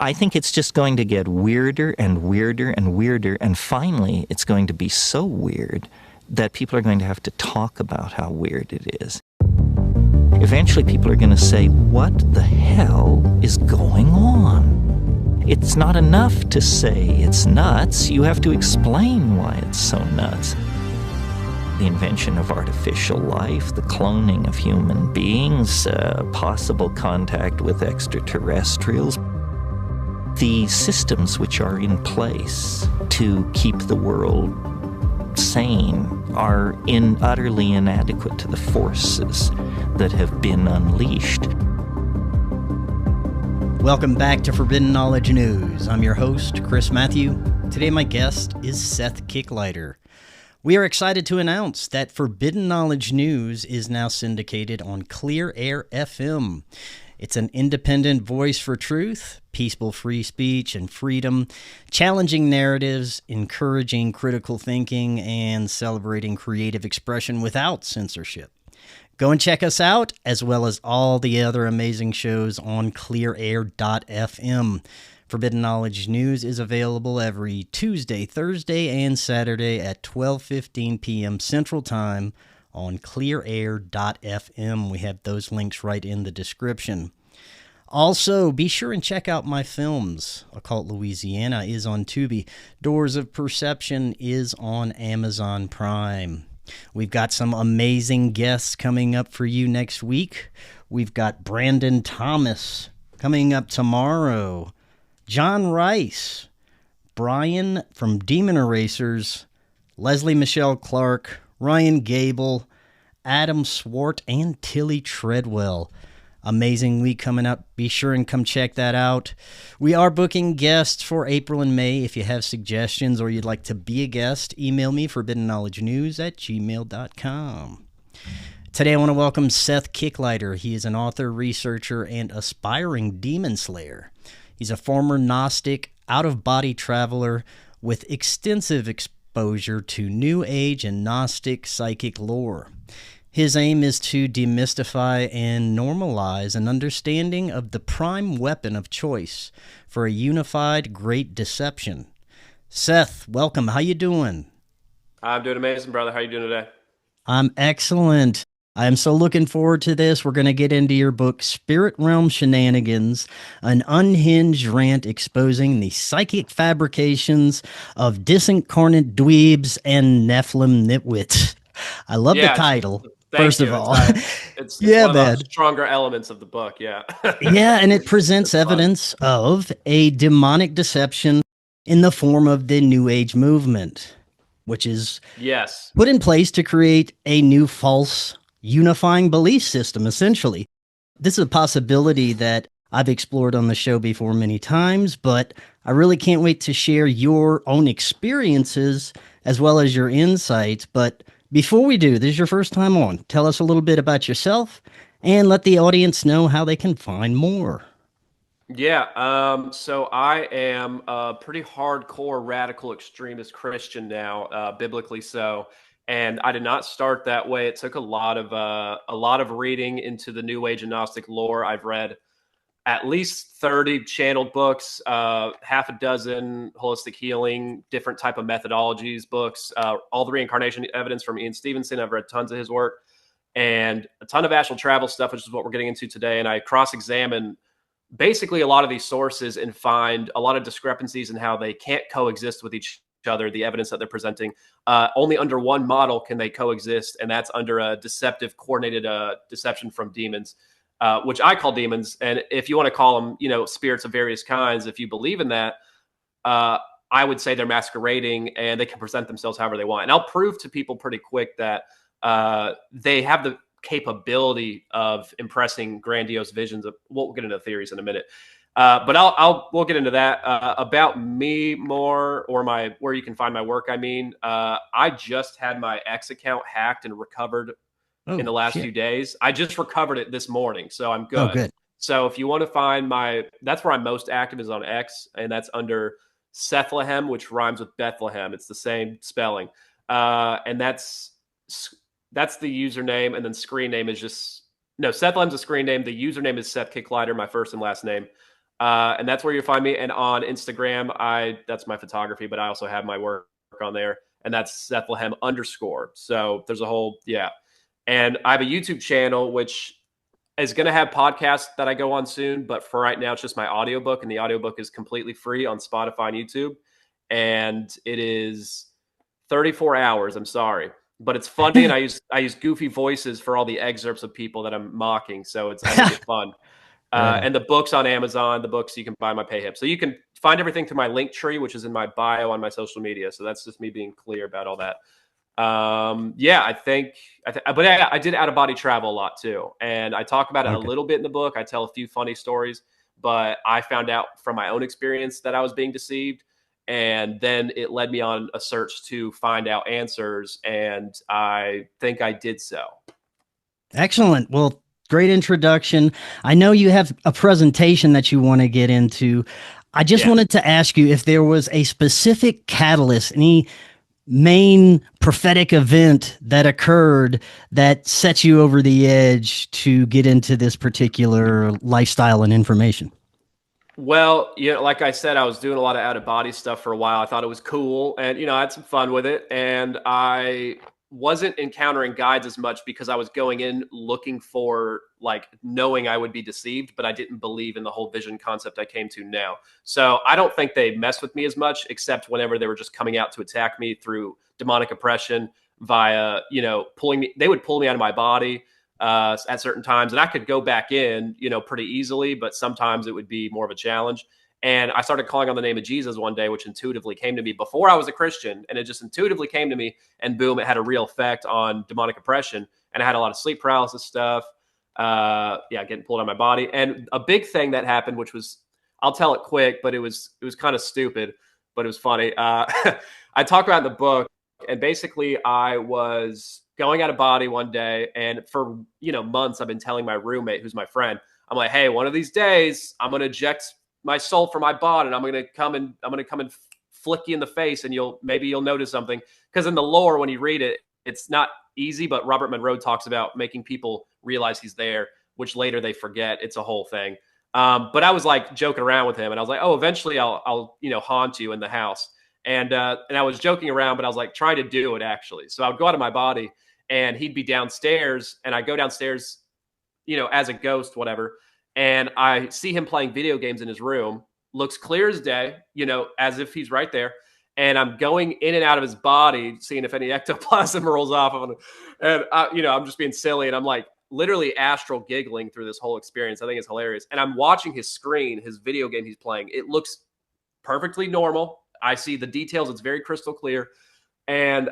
I think it's just going to get weirder and weirder and weirder, and finally it's going to be so weird that people are going to have to talk about how weird it is. Eventually people are going to say, what the hell is going on? It's not enough to say it's nuts. You have to explain why it's so nuts. The invention of artificial life, the cloning of human beings, possible contact with extraterrestrials, the systems which are in place to keep the world sane are utterly inadequate to the forces that have been unleashed. Welcome back to Forbidden Knowledge News. I'm your host, Chris Matthew. Today my guest is Seth Kicklighter. We are excited to announce that Forbidden Knowledge News is now syndicated on Clear Air FM. It's an independent voice for truth, peaceful free speech and freedom, challenging narratives, encouraging critical thinking, and celebrating creative expression without censorship. Go and check us out, as well as all the other amazing shows on clearair.fm. Forbidden Knowledge News is available every Tuesday, Thursday, and Saturday at 12:15 p.m. Central Time on clearair.fm. We have those links right in the description. Also, be sure and check out my films. Occult Louisiana is on Tubi. Doors of Perception is on Amazon Prime. We've got some amazing guests coming up for you next week. We've got Brandon Thomas coming up tomorrow. John Rice, Brian from Demon Erasers, Leslie Michelle Clark, Ryan Gable, Adam Swart, and Tilly Treadwell. Amazing week coming up. Be sure and come check that out. We are booking guests for April and May. If you have suggestions or you'd like to be a guest, email me, forbiddenknowledgenews@gmail.com. Today I want to welcome Seth Kicklighter. He is an author, researcher, and aspiring demon slayer. He's a former Gnostic, out-of-body traveler with extensive exposure to New Age and Gnostic psychic lore. His aim is to demystify and normalize an understanding of the prime weapon of choice for a unified great deception. Seth, welcome. How you doing? I'm doing amazing, brother. How you doing today? I'm excellent. I'm so looking forward to this. We're going to get into your book, Spirit Realm Shenanigans, an unhinged rant exposing the psychic fabrications of disincarnate dweebs and Nephilim nitwits. I love the title. First of all, it's one of the stronger elements of the book. Yeah. Yeah. And it presents evidence of a demonic deception in the form of the New Age movement, which is put in place to create a new false unifying belief system, essentially. This is a possibility that I've explored on the show before many times, but I really can't wait to share your own experiences as well as your insights. But before we do, this is your first time on. Tell us a little bit about yourself and let the audience know how they can find more. Yeah. So I am a pretty hardcore radical extremist Christian now, biblically so. And I did not start that way. It took a lot of reading into the New Age and Gnostic lore. I've read at least 30 channeled books, half a dozen holistic healing, different type of methodologies books, all the reincarnation evidence from Ian Stevenson. I've read tons of his work and a ton of astral travel stuff, which is what we're getting into today. And I cross-examine basically a lot of these sources and find a lot of discrepancies in how they can't coexist with each other, the evidence that they're presenting. Only under one model can they coexist, and that's under a deceptive, coordinated deception from demons. Which I call demons. And if you want to call them, spirits of various kinds, if you believe in that, I would say they're masquerading and they can present themselves however they want. And I'll prove to people pretty quick that they have the capability of impressing grandiose visions. We'll get into theories in a minute. But we'll get into that. About me more, or where you can find my work. I just had my X account hacked and recovered in the last few days. I just recovered it this morning, so I'm good. Oh, good. So if you want to find that's where I'm most active, is on X, and that's under Sethlehem, which rhymes with Bethlehem. It's the same spelling. And that's the username, and then screen name is Sethlehem's a screen name. The username is Seth Kicklighter, my first and last name. And that's where you find me. And on Instagram, that's my photography, but I also have my work on there, and that's _. So there's a whole, yeah. And I have a YouTube channel, which is going to have podcasts that I go on soon. But for right now, it's just my audiobook, and the audiobook is completely free on Spotify and YouTube. And it is 34 hours. I'm sorry, but it's funny. And I use goofy voices for all the excerpts of people that I'm mocking. So I make it fun. Right. And the book's on Amazon. The books you can buy my PayHip. So you can find everything through my link tree, which is in my bio on my social media. So that's just me being clear about all that. Yeah, but I did out of body travel a lot too. And I talk about it a little bit in the book. I tell a few funny stories, but I found out from my own experience that I was being deceived. And then it led me on a search to find out answers. And I think I did so. Excellent. Well, great introduction. I know you have a presentation that you want to get into. I just wanted to ask you if there was a specific catalyst, any main prophetic event that occurred that set you over the edge to get into this particular lifestyle and information. Well, like I said, I was doing a lot of out of body stuff for a while. I thought it was cool, and I had some fun with it. And I wasn't encountering guides as much because I was going in looking for, like, knowing I would be deceived, but I didn't believe in the whole vision concept I came to now. So I don't think they messed with me as much, except whenever they were just coming out to attack me through demonic oppression via, pulling me. They would pull me out of my body at certain times, and I could go back in, pretty easily, but sometimes it would be more of a challenge. And I started calling on the name of Jesus one day, which intuitively came to me before I was a Christian. And it just intuitively came to me, and boom, it had a real effect on demonic oppression. And I had a lot of sleep paralysis stuff. Getting pulled out of my body. And a big thing that happened, which was, I'll tell it quick, but it was kind of stupid, but it was funny. I talk about in the book, and basically I was going out of body one day, and for months I've been telling my roommate, who's my friend, I'm like, hey, one of these days I'm going to eject my soul from my body, and I'm going to come and flick you in the face, and maybe you'll notice something. Because in the lore, when you read it, it's not easy, but Robert Monroe talks about making people realize he's there, which later they forget. It's a whole thing. But I was like joking around with him, and I was like, oh, eventually I'll haunt you in the house. And I was joking around, but I was like trying to do it actually. So I would go out of my body, and he'd be downstairs, and I go downstairs, as a ghost, whatever. And I see him playing video games in his room, looks clear as day, as if he's right there. And I'm going in and out of his body, seeing if any ectoplasm rolls off of him. And, I'm just being silly. And I'm like literally astral giggling through this whole experience. I think it's hilarious. And I'm watching his screen, his video game he's playing. It looks perfectly normal. I see the details. It's very crystal clear. And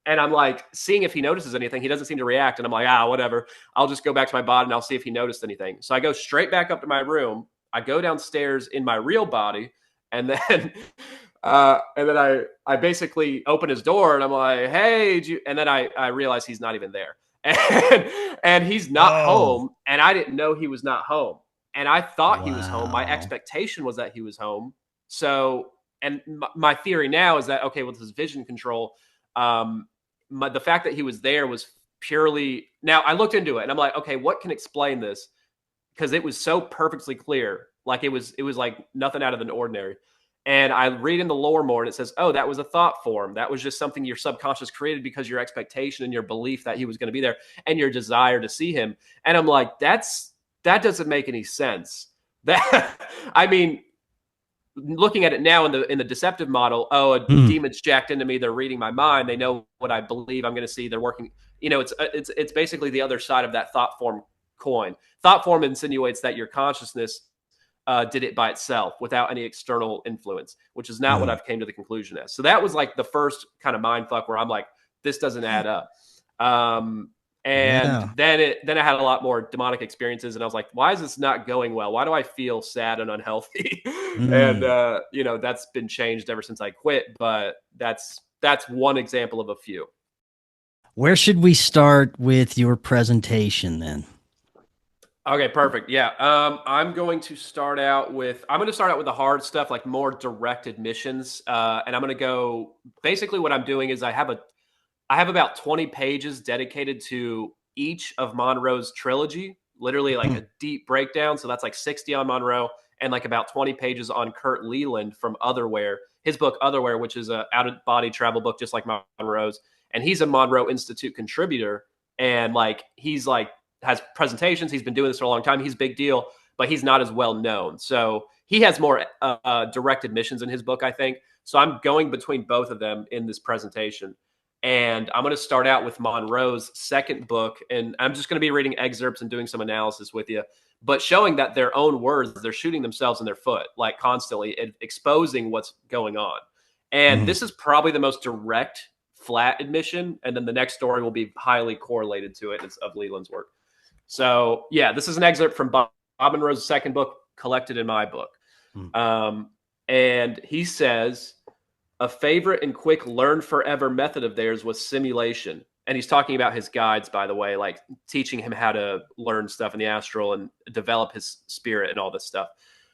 I'm like seeing if he notices anything. He doesn't seem to react. And I'm like, whatever. I'll just go back to my body and I'll see if he noticed anything. So I go straight back up to my room. I go downstairs in my real body. And then I basically open his door, and I'm like, hey, and then I realize he's not even there. And he's not home. And I didn't know he was not home. And I thought he was home. My expectation was that he was home. So, and my theory now is that, okay, with his vision control, the fact that he was there was purely. Now I looked into it, and I'm like, okay, what can explain this? Because it was so perfectly clear, like it was like nothing out of the ordinary. And I read in the lore more, and it says, oh, that was a thought form. That was just something your subconscious created because your expectation and your belief that he was going to be there, and your desire to see him. And I'm like, that doesn't make any sense. I mean, looking at it now in the deceptive model, a demon's jacked into me. They're reading my mind. They know what I believe I'm going to see. They're working. It's basically the other side of that thought form coin. Thought form insinuates that your consciousness did it by itself without any external influence, which is not what I've came to the conclusion as. So that was like the first kind of mind fuck where I'm like, this doesn't add up. Then I had a lot more demonic experiences, and I was like, why is this not going well? Why do I feel sad and unhealthy? And, that's been changed ever since I quit, but that's one example of a few. Where should we start with your presentation then? Okay, perfect. Yeah. I'm going to start out with the hard stuff, like more directed missions. And I'm going to go, basically what I'm doing is I have about 20 pages dedicated to each of Monroe's trilogy, literally like a deep breakdown. So that's like 60 on Monroe and like about 20 pages on Kurt Leland from Otherware, his book Otherware, which is a out-of-body travel book just like Monroe's. And he's a Monroe Institute contributor. And like he's like has presentations. He's been doing this for a long time. He's a big deal, but he's not as well known. So he has more direct admissions in his book, I think. So I'm going between both of them in this presentation. And I'm going to start out with Monroe's second book. And I'm just going to be reading excerpts and doing some analysis with you, but showing that their own words, they're shooting themselves in their foot, like constantly exposing what's going on. And this is probably the most direct, flat admission. And then the next story will be highly correlated to it of Leland's work. So yeah, this is an excerpt from Bob Monroe's second book, collected in my book. And he says, a favorite and quick learn forever method of theirs was simulation. And he's talking about his guides, by the way, like teaching him how to learn stuff in the astral and develop his spirit and all this stuff.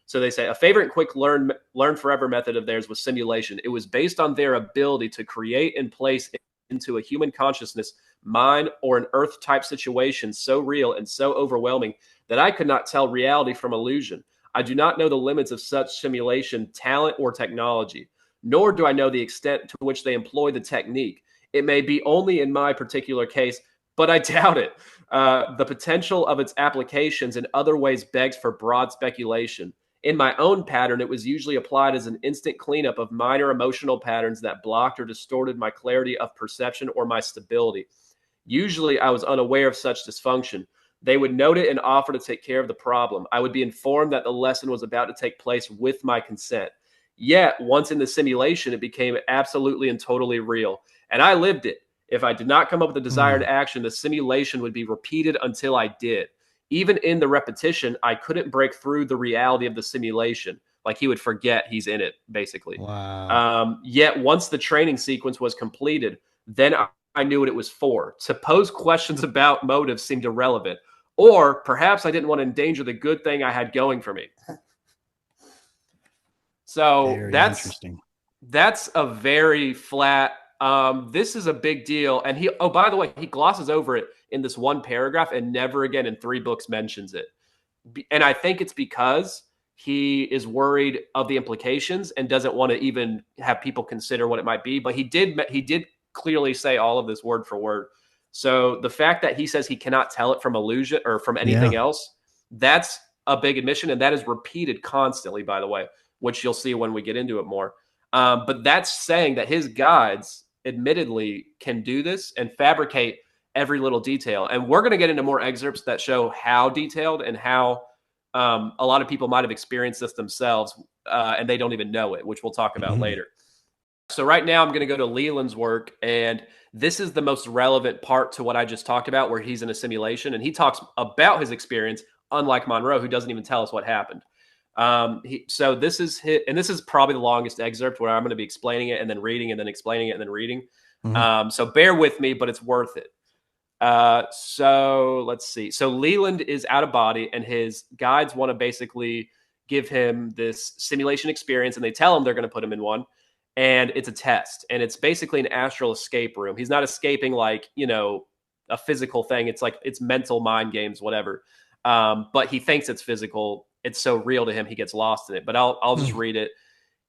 So they say a favorite and quick learn forever method of theirs was simulation. It was based on their ability to create and place into a human consciousness, mine, or an earth type situation so real and so overwhelming that I could not tell reality from illusion. I do not know the limits of such simulation, talent, or technology, nor do I know the extent to which they employ the technique. It may be only in my particular case, but I doubt it. The potential of its applications in other ways begs for broad speculation. In my own pattern, it was usually applied as an instant cleanup of minor emotional patterns that blocked or distorted my clarity of perception or my stability. Usually, I was unaware of such dysfunction. They would note it and offer to take care of the problem. I would be informed that the lesson was about to take place with my consent. Yet, once in the simulation, it became absolutely and totally real. And I lived it. If I did not come up with the desired action, the simulation would be repeated until I did. Even in the repetition, I couldn't break through the reality of the simulation. Like he would forget he's in it, basically. Wow. Yet once the training sequence was completed, then I knew what it was for. To pose questions about motives seemed irrelevant. Or perhaps I didn't want to endanger the good thing I had going for me. So Very interesting. That's a very flat, this is a big deal. And he, oh, by the way, he glosses over it in this one paragraph and never again in 3 books mentions it. And I think it's because he is worried of the implications and doesn't want to even have people consider what it might be. But he did clearly say all of this word for word. So the fact that he says he cannot tell it from illusion or from anything else, that's a big admission. And that is repeated constantly, by the way, which you'll see when we get into it more. But that's saying that his guides admittedly can do this and fabricate every little detail. And we're going to get into more excerpts that show how detailed and how a lot of people might have experienced this themselves and they don't even know it, which we'll talk about later. So right now I'm going to go to Leland's work, and this is the most relevant part to what I just talked about, where he's in a simulation and he talks about his experience, unlike Monroe, who doesn't even tell us what happened. So this is and this is probably the longest excerpt where I'm going to be explaining it and then reading and then explaining it and then reading. So bear with me, but it's worth it. So let's see. So Leland is out of body and his guides want to basically give him this simulation experience, and they tell him they're going to put him in one, and it's a test, and it's basically an astral escape room. He's not escaping like, you know, a physical thing. It's like, it's mental mind games, whatever. But he thinks it's physical. It's so real to him, he gets lost in it. But I'll just read it.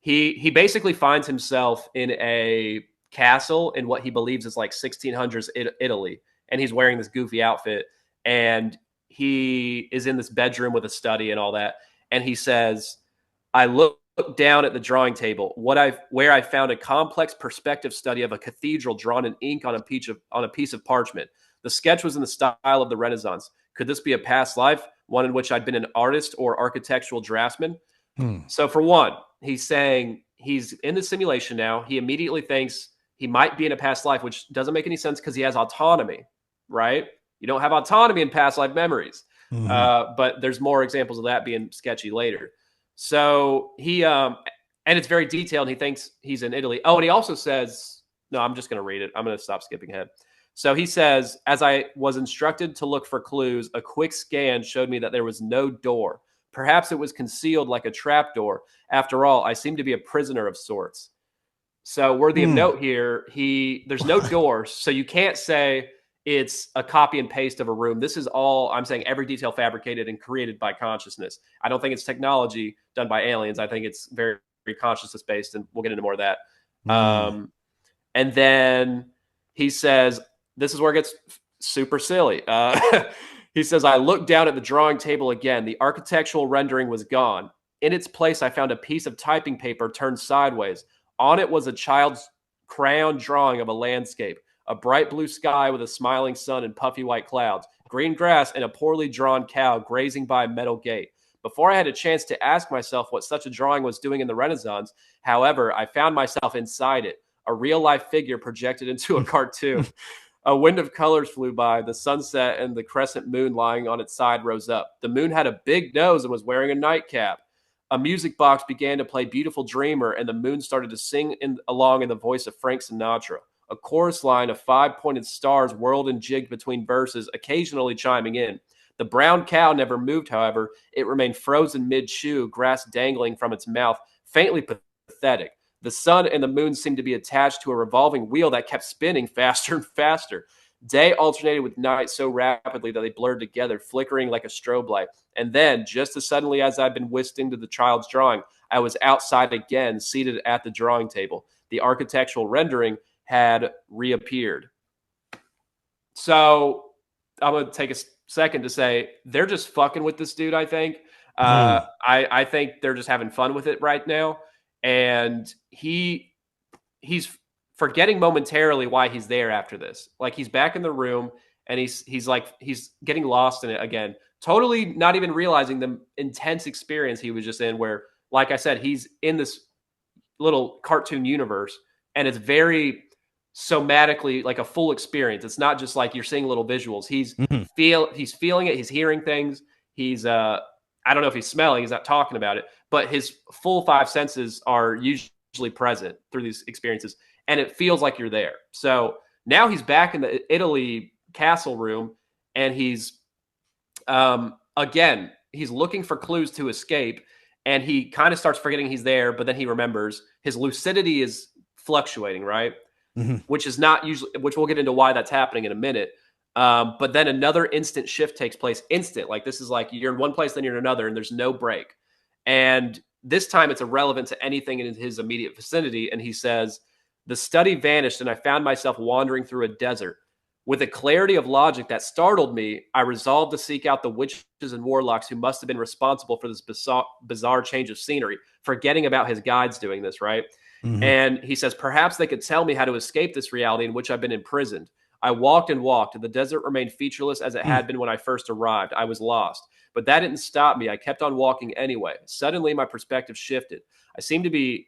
He basically finds himself in a castle in what he believes is like 1600s Italy. And he's wearing this goofy outfit. And he is in this bedroom with a study and all that. And he says, I look down at the drawing table, where I found a complex perspective study of a cathedral drawn in ink on a piece of parchment. The sketch was in the style of the Renaissance. Could this be a past life, one in which I'd been an artist or architectural draftsman? So for one, he's saying he's in the simulation now. He immediately thinks he might be in a past life, which doesn't make any sense because he has autonomy, right? You don't have autonomy in past life memories. But there's more examples of that being sketchy later. So he, and it's very detailed. He thinks he's in Italy. Oh, and he also says, no, I'm just going to read it. I'm going to stop skipping ahead. So he says, as I was instructed to look for clues, a quick scan showed me that there was no door. Perhaps it was concealed like a trap door. After all, I seem to be a prisoner of sorts. So worthy of note here, there's no door. So you can't say it's a copy and paste of a room. This is all I'm saying, every detail fabricated and created by consciousness. I don't think it's technology done by aliens. I think it's very, very consciousness based, and we'll get into more of that. And then he says, this is where it gets super silly. He says, I looked down at the drawing table again. The architectural rendering was gone. In its place, I found a piece of typing paper turned sideways. On it was a child's crayon drawing of a landscape, a bright blue sky with a smiling sun and puffy white clouds, green grass, and a poorly drawn cow grazing by a metal gate. Before I had a chance to ask myself what such a drawing was doing in the Renaissance, however, I found myself inside it, a real-life figure projected into a cartoon. A wind of colors flew by. The sunset and the crescent moon lying on its side rose up. The moon had a big nose and was wearing a nightcap. A music box began to play Beautiful Dreamer, and the moon started to sing along in the voice of Frank Sinatra. A chorus line of 5-pointed stars whirled and jigged between verses, occasionally chiming in. The brown cow never moved, however. It remained frozen mid-chew, grass dangling from its mouth, faintly pathetic. The sun and the moon seemed to be attached to a revolving wheel that kept spinning faster and faster. Day alternated with night so rapidly that they blurred together, flickering like a strobe light. And then, just as suddenly as I'd been whisked into the child's drawing, I was outside again, seated at the drawing table. The architectural rendering had reappeared. So I'm going to take a second to say they're just fucking with this dude, I think. I think they're just having fun with it right now. And he's forgetting momentarily why he's there after this. Like, he's back in the room and he's getting lost in it again. Totally not even realizing the intense experience he was just in, where, like I said, he's in this little cartoon universe and it's very somatically like a full experience. It's not just like you're seeing little visuals. He's feeling it. He's hearing things. He's, I don't know if he's smelling, he's not talking about it, but his full 5 senses are usually present through these experiences. And it feels like you're there. So now he's back in the Italy castle room, and he's, again, he's looking for clues to escape, and he kind of starts forgetting he's there, but then he remembers. His lucidity is fluctuating, right? Which is not usually, which we'll get into why that's happening in a minute. But then another instant shift takes place. Instant. Like, this is like you're in one place, then you're in another, and there's no break. And this time it's irrelevant to anything in his immediate vicinity. And he says, the study vanished, and I found myself wandering through a desert. With a clarity of logic that startled me, I resolved to seek out the witches and warlocks who must have been responsible for this bizarre change of scenery, forgetting about his guides doing this, right? And he says, perhaps they could tell me how to escape this reality in which I've been imprisoned. I walked and walked, and the desert remained featureless as it had been when I first arrived. I was lost. But that didn't stop me. I kept on walking anyway. Suddenly, my perspective shifted. I seemed to be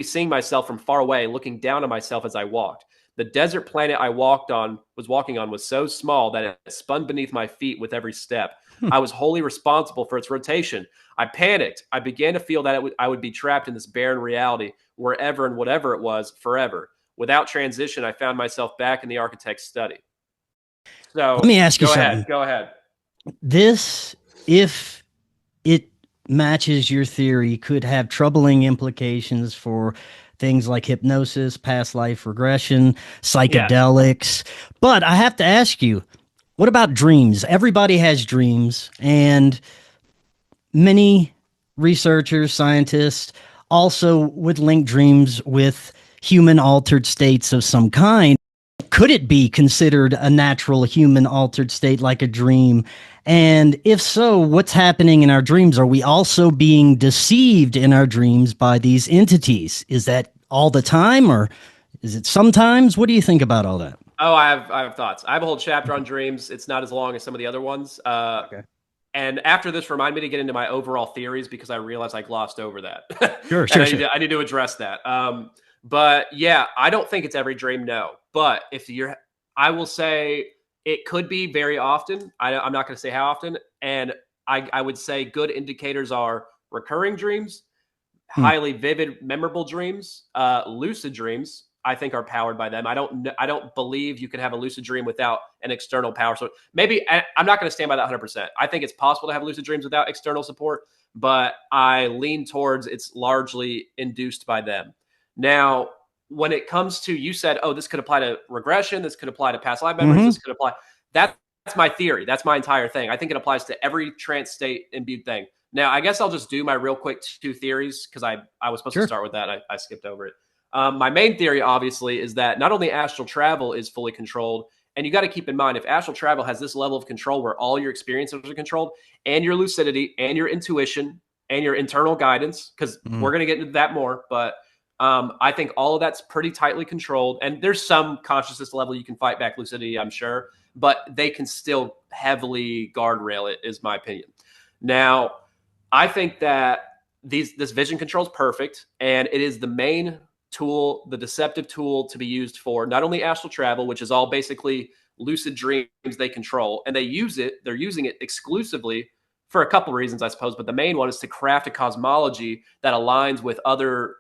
seeing myself from far away, looking down on myself as I walked. The desert planet I was walking on was so small that it spun beneath my feet with every step. I was wholly responsible for its rotation. I panicked. I began to feel that I would be trapped in this barren reality, wherever and whatever it was, forever. Without transition, I found myself back in the architect's study. So let me ask you something. Go ahead. This, if it matches your theory, could have troubling implications for things like hypnosis, past life regression, psychedelics. Yeah. But I have to ask you, what about dreams? Everybody has dreams, and many researchers, scientists also would link dreams with human altered states of some kind. Could it be considered a natural human altered state like a dream? And if so, what's happening in our dreams? Are we also being deceived in our dreams by these entities? Is that all the time, or is it sometimes? What do you think about all that? Oh, I have thoughts. I have a whole chapter on dreams. It's not as long as some of the other ones. Okay. And after this, remind me to get into my overall theories, because I realized I glossed over that. Sure. I need to address that. But yeah, I don't think it's every dream, no. But I will say it could be very often. I'm not going to say how often. And I would say good indicators are recurring dreams, highly vivid, memorable dreams, lucid dreams. I think are powered by them. I don't believe you can have a lucid dream without an external power. So maybe I'm not going to stand by that 100%. I think it's possible to have lucid dreams without external support, but I lean towards it's largely induced by them. Now, when it comes to, you said, oh, this could apply to regression, this could apply to past life memories, this could apply. That's my theory. That's my entire thing. I think it applies to every trance state imbued thing. Now, I guess I'll just do my real quick 2 theories, because I was supposed to start with that. I skipped over it. My main theory, obviously, is that not only astral travel is fully controlled, and you got to keep in mind, if astral travel has this level of control where all your experiences are controlled, and your lucidity, and your intuition, and your internal guidance, because we're going to get into that more, but I think all of that's pretty tightly controlled. And there's some consciousness level you can fight back lucidity, I'm sure, but they can still heavily guardrail it, is my opinion. Now, I think that this vision control is perfect, and it is the main tool, the deceptive tool to be used for not only astral travel, which is all basically lucid dreams they control, and they're using it exclusively for a couple of reasons, I suppose, but the main one is to craft a cosmology that aligns with other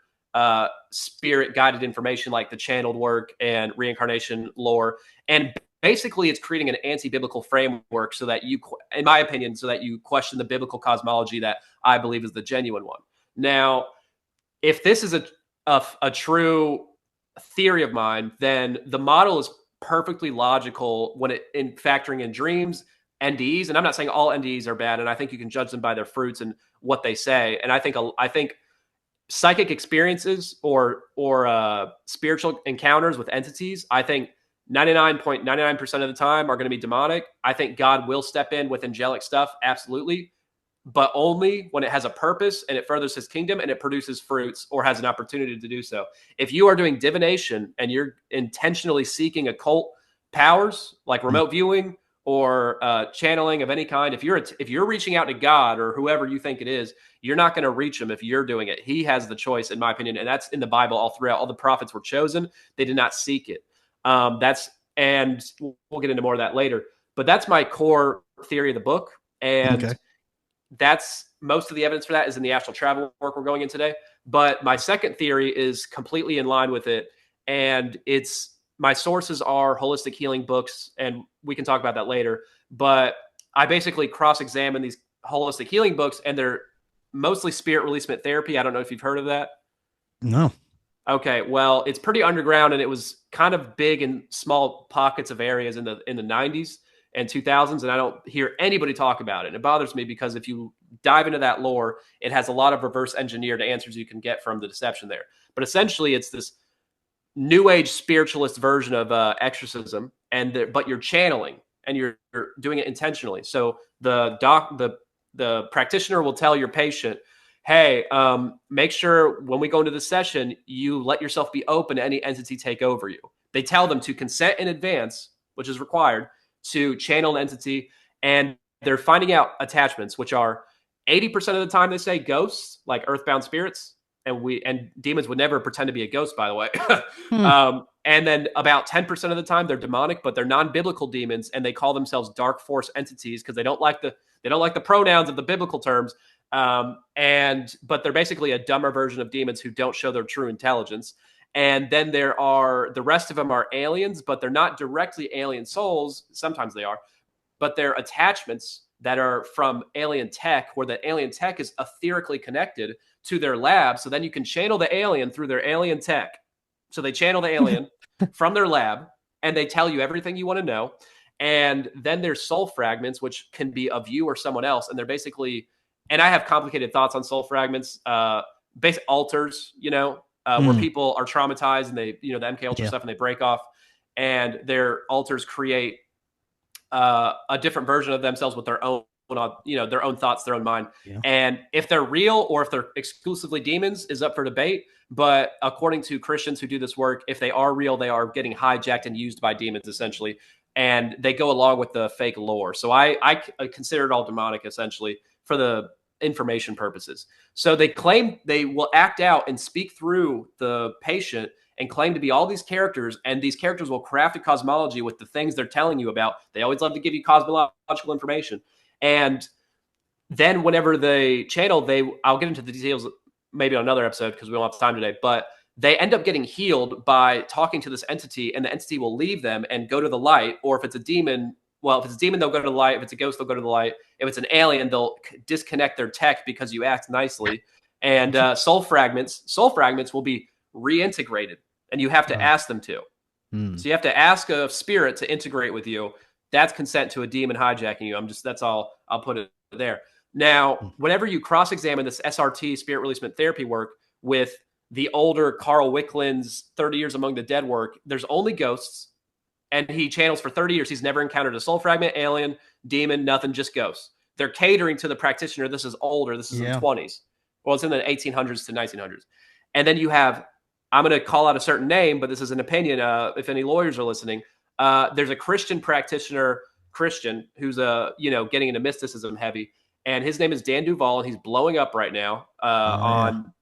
spirit guided information like the channeled work and reincarnation lore. And basically it's creating an anti-biblical framework so that you, in my opinion, so that you question the biblical cosmology that I believe is the genuine one. Now, if this is a true theory of mine, then the model is perfectly logical when in factoring in dreams, NDEs, and I'm not saying all NDEs are bad, and I think you can judge them by their fruits and what they say. And I think psychic experiences or spiritual encounters with entities, I think 99.99% of the time are going to be demonic. I think God will step in with angelic stuff, absolutely, but only when it has a purpose and it furthers his kingdom and it produces fruits or has an opportunity to do so. If you are doing divination and you're intentionally seeking occult powers like remote viewing or channeling of any kind, if you're reaching out to God or whoever you think it is, you're not going to reach him if you're doing it. He has the choice, in my opinion, and that's in the Bible all throughout. All the prophets were chosen; they did not seek it. And we'll get into more of that later. But that's my core theory of the book, and that's most of the evidence for that is in the astral travel work we're going in today. But my second theory is completely in line with it, and my sources are holistic healing books, and we can talk about that later. But I basically cross-examine these holistic healing books, and they're mostly spirit releasement therapy. I don't know if you've heard of that. No. Okay, well, it's pretty underground, and it was kind of big in small pockets of areas in the 90s and 2000s, and I don't hear anybody talk about it. And it bothers me because if you dive into that lore, it has a lot of reverse engineered answers you can get from the deception there. But essentially, it's this new age spiritualist version of exorcism, but you're channeling and you're doing it intentionally. So the practitioner will tell your patient, hey, make sure when we go into the session, you let yourself be open to any entity take over you. They tell them to consent in advance, which is required, to channel an entity, and they're finding out attachments, which are 80% of the time they say ghosts, like earthbound spirits, and demons would never pretend to be a ghost, by the way. And then about 10% of the time they're demonic, but they're non-biblical demons, and they call themselves dark force entities because they don't like the pronouns of the biblical terms. But they're basically a dumber version of demons who don't show their true intelligence. And then the rest of them are aliens, but they're not directly alien souls. Sometimes they are, but they're attachments that are from alien tech, where the alien tech is etherically connected to their lab. So then you can channel the alien through their alien tech. So they channel the alien from their lab, and they tell you everything you want to know. And then there's soul fragments, which can be of you or someone else. And they're basically, and I have complicated thoughts on soul fragments, basic altars, where people are traumatized and they, the MK Ultra stuff, and they break off, and their altars create a different version of themselves with their own, their own thoughts, their own mind. Yeah. And if they're real or if they're exclusively demons is up for debate. But according to Christians who do this work, if they are real, they are getting hijacked and used by demons, essentially. And they go along with the fake lore. So I consider it all demonic, essentially, for the information purposes. So they claim they will act out and speak through the patient and claim to be all these characters, and these characters will craft a cosmology with the things they're telling you about. They always love to give you cosmological information. And then whenever they channel, I'll get into the details maybe on another episode because we don't have time today, but they end up getting healed by talking to this entity, and the entity will leave them and go to the light. Or if it's a demon, they'll go to the light. If it's a ghost, they'll go to the light. If it's an alien, they'll disconnect their tech because you act nicely. And soul fragments will be reintegrated and you have to ask them to. Hmm. So you have to ask a spirit to integrate with you. That's consent to a demon hijacking you. That's all I'll put it there. Now, whenever you cross-examine this SRT, spirit releasement therapy work, with the older Carl Wickland's 30 Years Among the Dead work, there's only ghosts, and he channels for 30 years. He's never encountered a soul fragment, alien, demon, nothing, just ghosts. They're catering to the practitioner. This is older. This is in the 20s. Well, it's in the 1800s to 1900s. And then you have, I'm going to call out a certain name, but this is an opinion. If any lawyers are listening, there's a Christian practitioner, who's getting into mysticism heavy, and his name is Dan Duvall, and he's blowing up right now on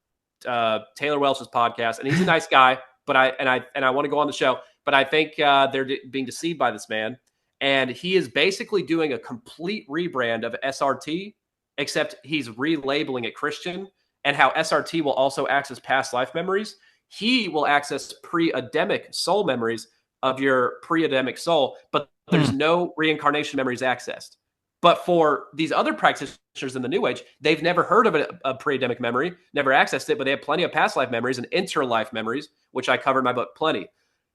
Taylor Welch's podcast. And he's a nice guy, but I want to go on the show, but I think they're being deceived by this man. And he is basically doing a complete rebrand of SRT, except he's relabeling it Christian, and how SRT will also access past life memories. He will access pre-Adamic soul memories of your pre-Adamic soul, but there's no reincarnation memories accessed. But for these other practitioners in the New Age, they've never heard of a pre-Adamic memory, never accessed it, but they have plenty of past life memories and interlife memories, which I covered in my book plenty.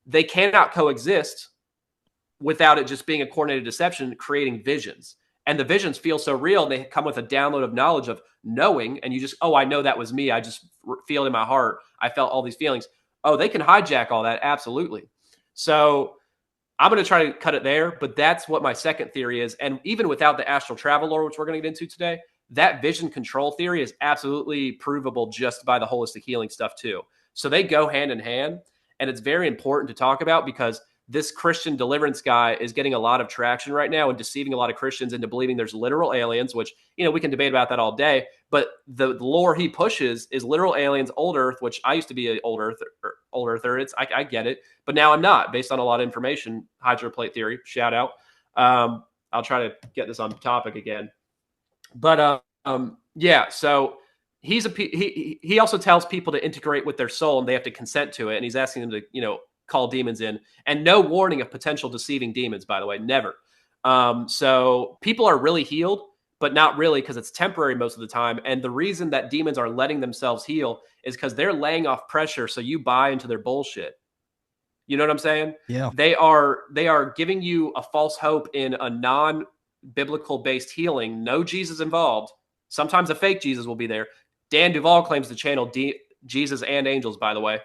They cannot coexist without it just being a coordinated deception, creating visions. And the visions feel so real, they come with a download of knowledge of knowing, and you just, I know that was me. I just feel it in my heart. I felt all these feelings. Oh, they can hijack all that. Absolutely. So I'm going to try to cut it there, but that's what my second theory is. And even without the astral travel lore, which we're going to get into today, that vision control theory is absolutely provable just by the holistic healing stuff too. So they go hand in hand, and it's very important to talk about because this Christian deliverance guy is getting a lot of traction right now and deceiving a lot of Christians into believing there's literal aliens, which, we can debate about that all day. But the lore he pushes is literal aliens, old Earth, which I used to be an old Earther. I get it, but now I'm not, based on a lot of information. Hydroplate theory, shout out. I'll try to get this on topic again. But so he also tells people to integrate with their soul, and they have to consent to it. And he's asking them to, call demons in, and no warning of potential deceiving demons, by the way, never. So people are really healed, but not really, because it's temporary most of the time. And the reason that demons are letting themselves heal is because they're laying off pressure, so you buy into their bullshit. You know what I'm saying? Yeah. They are giving you a false hope in a non-biblical based healing, no Jesus involved. Sometimes a fake Jesus will be there. Dan Duvall claims to channel Jesus and angels, by the way.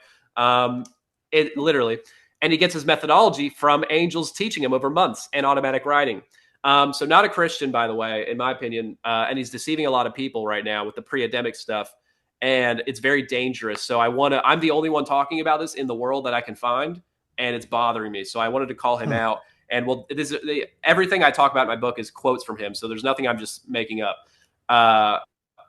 It literally, and he gets his methodology from angels teaching him over months and automatic writing. So not a Christian, by the way, in my opinion. And he's deceiving a lot of people right now with the pre-Adamic stuff. And it's very dangerous. So I'm the only one talking about this in the world that I can find, and it's bothering me. So I wanted to call him out. And everything I talk about in my book is quotes from him. So there's nothing I'm just making up.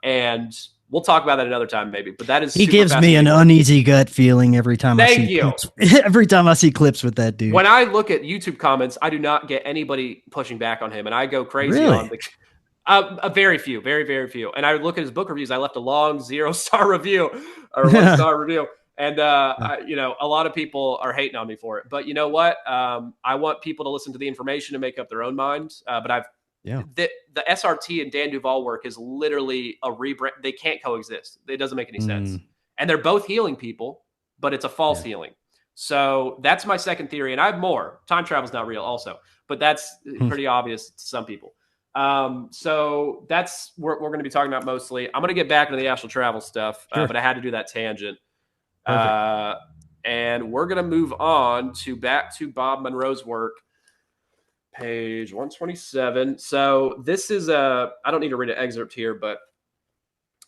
And we'll talk about that another time, maybe. But that is, he gives me an uneasy gut feeling every time I see clips. Every time I see clips with that dude. When I look at YouTube comments, I do not get anybody pushing back on him, and I go crazy on a very few, very, very few. And I look at his book reviews. I left a long 0-star review or 1-star review, and a lot of people are hating on me for it. But you know what? I want people to listen to the information and make up their own minds. But the SRT and Dan Duvall work is literally a rebrand. They can't coexist. It doesn't make any sense. And they're both healing people, but it's a false healing. So that's my second theory. And I have more. Time travel is not real also, but that's pretty obvious to some people. So that's what we're going to be talking about mostly. I'm going to get back into the astral travel stuff, but I had to do that tangent. And we're going to move on back to Bob Monroe's work. Page 127. So this is I don't need to read an excerpt here, but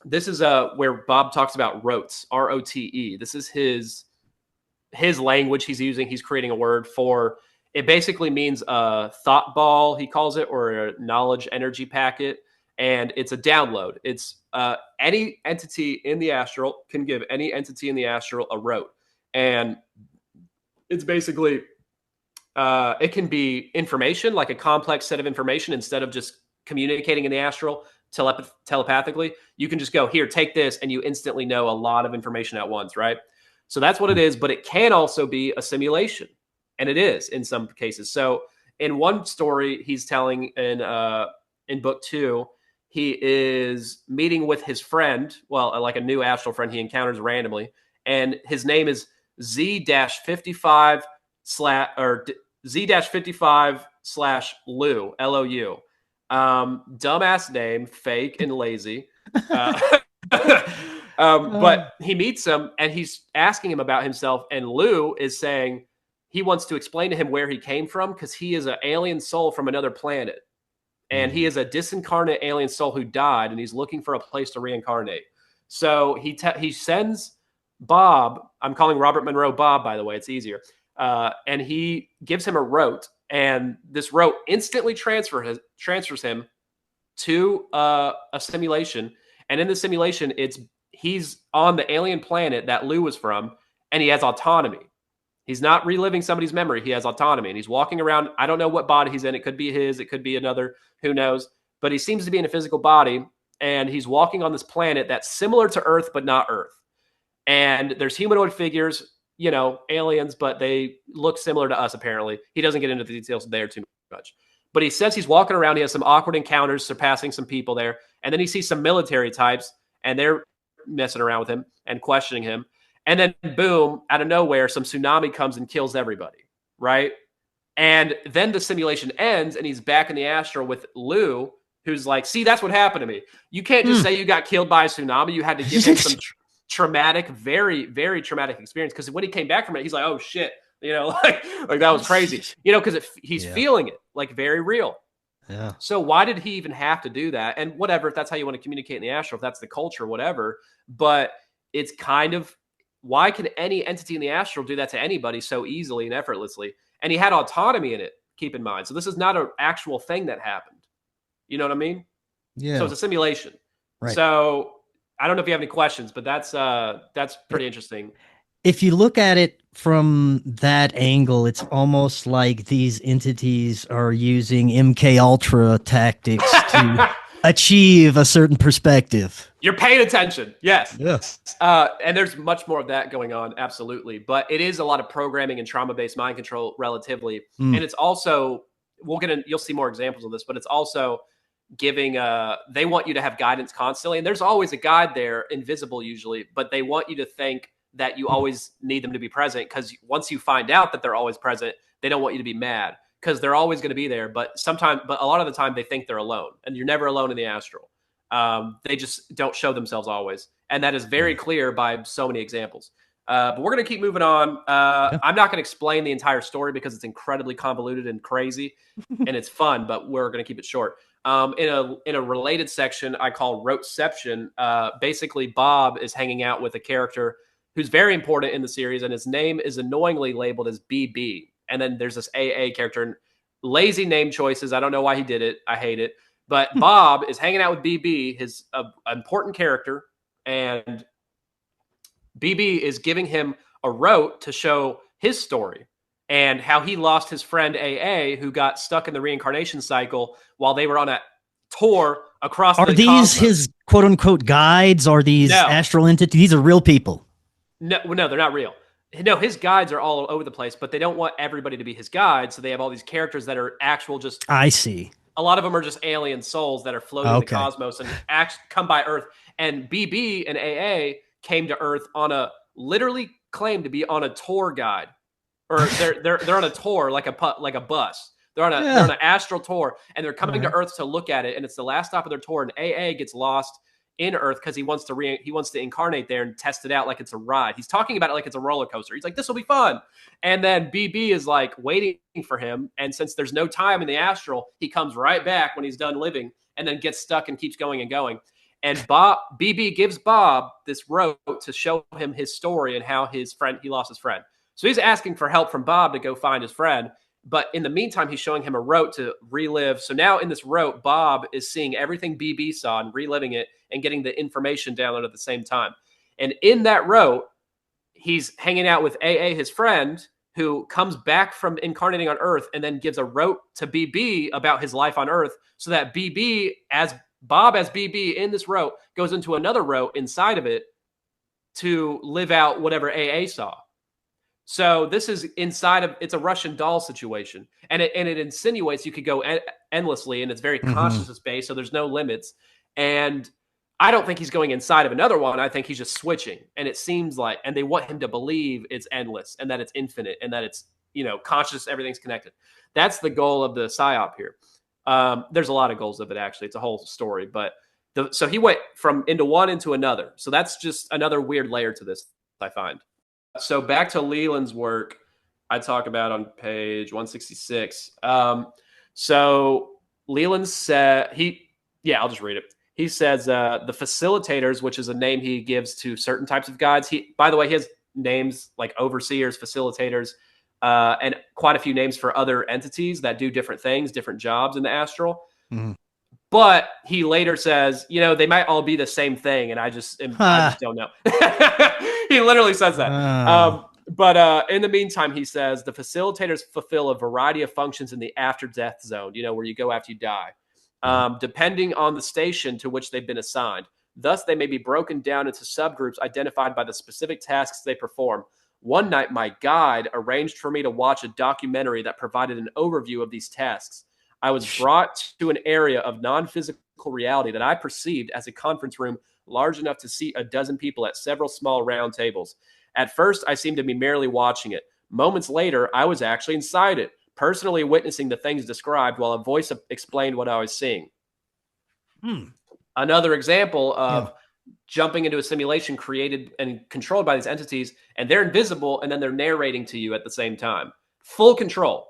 this is where Bob talks about rotes, R-O-T-E. This is his language he's using. He's creating a word for it. Basically means a thought ball, he calls it, or a knowledge energy packet. And it's a download. It's any entity in the astral can give any entity in the astral a rote. And it's basically it can be information, like a complex set of information. Instead of just communicating in the astral telepathically, you can just go, here, take this, and you instantly know a lot of information at once, right? So that's what it is, but it can also be a simulation, and it is in some cases. So in one story he's telling in book 2, he is meeting with his friend, like a new astral friend he encounters randomly, and his name is Z-55 slash Lou, L-O-U. Dumbass name, fake and lazy. But he meets him and he's asking him about himself. And Lou is saying he wants to explain to him where he came from because he is an alien soul from another planet. And he is a disincarnate alien soul who died, and he's looking for a place to reincarnate. So he sends Bob, I'm calling Robert Monroe Bob, by the way, it's easier. And he gives him a rote, and this rote instantly transfers him to a simulation. And in the simulation, he's on the alien planet that Lou was from, and he has autonomy. He's not reliving somebody's memory. He has autonomy, and he's walking around. I don't know what body he's in. It could be his. It could be another. Who knows? But he seems to be in a physical body, and he's walking on this planet that's similar to Earth, but not Earth. And there's humanoid figures, aliens, but they look similar to us, apparently. He doesn't get into the details there too much. But he says he's walking around. He has some awkward encounters, surpassing some people there. And then he sees some military types, and they're messing around with him and questioning him. And then, boom, out of nowhere, some tsunami comes and kills everybody, right? And then the simulation ends, and he's back in the astral with Lou, who's like, see, that's what happened to me. You can't just say you got killed by a tsunami. You had to give him some traumatic, very, very traumatic experience. Because when he came back from it, he's like, oh, shit. Like that was crazy. Because he's feeling it, like very real. Yeah. So why did he even have to do that? And whatever, if that's how you want to communicate in the astral, if that's the culture, whatever. But it's kind of, why can any entity in the astral do that to anybody so easily and effortlessly? And he had autonomy in it, keep in mind. So this is not an actual thing that happened. You know what I mean? Yeah. So it's a simulation. Right. So I don't know if you have any questions, but that's pretty interesting. If you look at it from that angle, it's almost like these entities are using MK Ultra tactics to achieve a certain perspective. You're paying attention. Yes. Yes. And there's much more of that going on. Absolutely. But it is a lot of programming and trauma-based mind control relatively. And it's also, you'll see more examples of this, but it's also giving, they want you to have guidance constantly. And there's always a guide there, invisible usually, but they want you to think that you always need them to be present. Because once you find out that they're always present, they don't want you to be mad because they're always going to be there. But a lot of the time they think they're alone, and you're never alone in the astral. They just don't show themselves always. And that is very clear by so many examples. But we're going to keep moving on. I'm not going to explain the entire story because it's incredibly convoluted and crazy and it's fun, but we're going to keep it short. In a related section I call Roteception, basically Bob is hanging out with a character who's very important in the series, and his name is annoyingly labeled as BB. And then there's this AA character, and lazy name choices. I don't know why he did it. I hate it. But Bob is hanging out with BB, his important character, and BB is giving him a rote to show his story and how he lost his friend AA, who got stuck in the reincarnation cycle while they were on a tour across the cosmos. Are these his quote-unquote guides? Are these astral entities? These are real people. No, they're not real. No, his guides are all over the place, but they don't want everybody to be his guides, so they have all these characters that are actual just... I see. A lot of them are just alien souls that are floating in the cosmos and come by Earth. And BB and AA came to Earth literally claimed to be on a tour guide, or they're on a tour like a bus. They're on an astral tour, and they're coming to Earth to look at it. And it's the last stop of their tour. And AA gets lost in Earth because he wants to incarnate there and test it out like it's a ride. He's talking about it like it's a roller coaster. He's like, this will be fun. And then BB is like waiting for him. And since there's no time in the astral, he comes right back when he's done living and then gets stuck and keeps going and going. And BB gives Bob this rote to show him his story and how he lost his friend. So he's asking for help from Bob to go find his friend. But in the meantime, he's showing him a rote to relive. So now in this rote, Bob is seeing everything BB saw and reliving it and getting the information downloaded at the same time. And in that rote, he's hanging out with AA, his friend, who comes back from incarnating on Earth and then gives a rote to BB about his life on Earth, so that Bob as BB in this rote goes into another rote inside of it to live out whatever AA saw. So this is it's a Russian doll situation. And it insinuates you could go endlessly, and it's very consciousness based, so there's no limits. And I don't think he's going inside of another one. I think he's just switching. And it seems like, and they want him to believe it's endless and that it's infinite and that it's, conscious, everything's connected. That's the goal of the PSYOP here. There's a lot of goals of it, actually. It's a whole story. But so he went from into one into another. So that's just another weird layer to this, I find. So back to Leland's work, I talk about on page 166. So Leland said, I'll just read it. He says the facilitators, which is a name he gives to certain types of guides. By the way, he has names like overseers, facilitators, and quite a few names for other entities that do different things, different jobs in the astral. Mm-hmm. But he later says, they might all be the same thing, and I just don't know. He literally says that. But in the meantime, he says the facilitators fulfill a variety of functions in the after-death zone, where you go after you die, depending on the station to which they've been assigned. Thus, they may be broken down into subgroups identified by the specific tasks they perform. One night, my guide arranged for me to watch a documentary that provided an overview of these tasks. I was brought to an area of non-physical reality that I perceived as a conference room large enough to seat a dozen people at several small round tables. At first, I seemed to be merely watching it. Moments later, I was actually inside it, personally witnessing the things described while a voice explained what I was seeing. Another example of jumping into a simulation created and controlled by these entities, and they're invisible, and then they're narrating to you at the same time. Full control.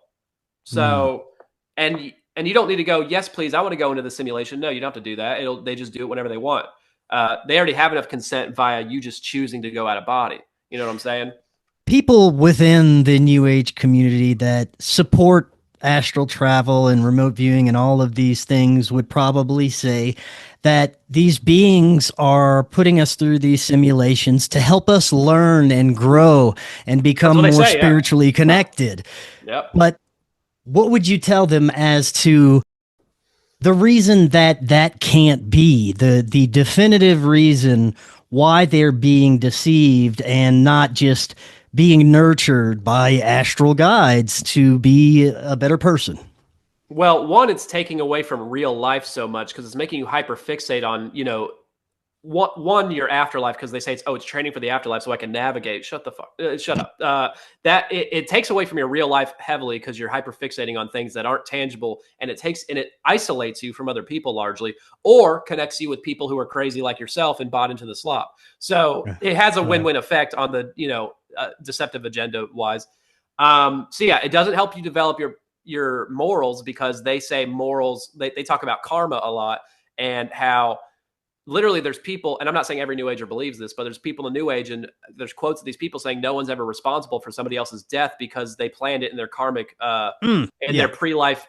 So, and you don't need to go, yes, please, I want to go into the simulation. No, you don't have to do that. They just do it whenever they want. They already have enough consent via you just choosing to go out of body. You know what I'm saying? People within the New Age community that support astral travel and remote viewing and all of these things would probably say that these beings are putting us through these simulations to help us learn and grow and become more spiritually connected. Yep. But what would you tell them as to the reason that can't be, the definitive reason why they're being deceived and not just being nurtured by astral guides to be a better person? Well, one, it's taking away from real life so much because it's making you hyper fixate on, one, your afterlife, because they say it's training for the afterlife so I can navigate. Shut up. That it takes away from your real life heavily because you're hyper fixating on things that aren't tangible, and it isolates you from other people largely, or connects you with people who are crazy like yourself and bought into the slop. So it has a win-win effect on the deceptive agenda wise. It doesn't help you develop your morals, because they say morals. They talk about karma a lot, and how literally there's people, and I'm not saying every New Ager believes this, but there's people in the New Age, and there's quotes of these people saying no one's ever responsible for somebody else's death because they planned it in their karmic, their pre-life,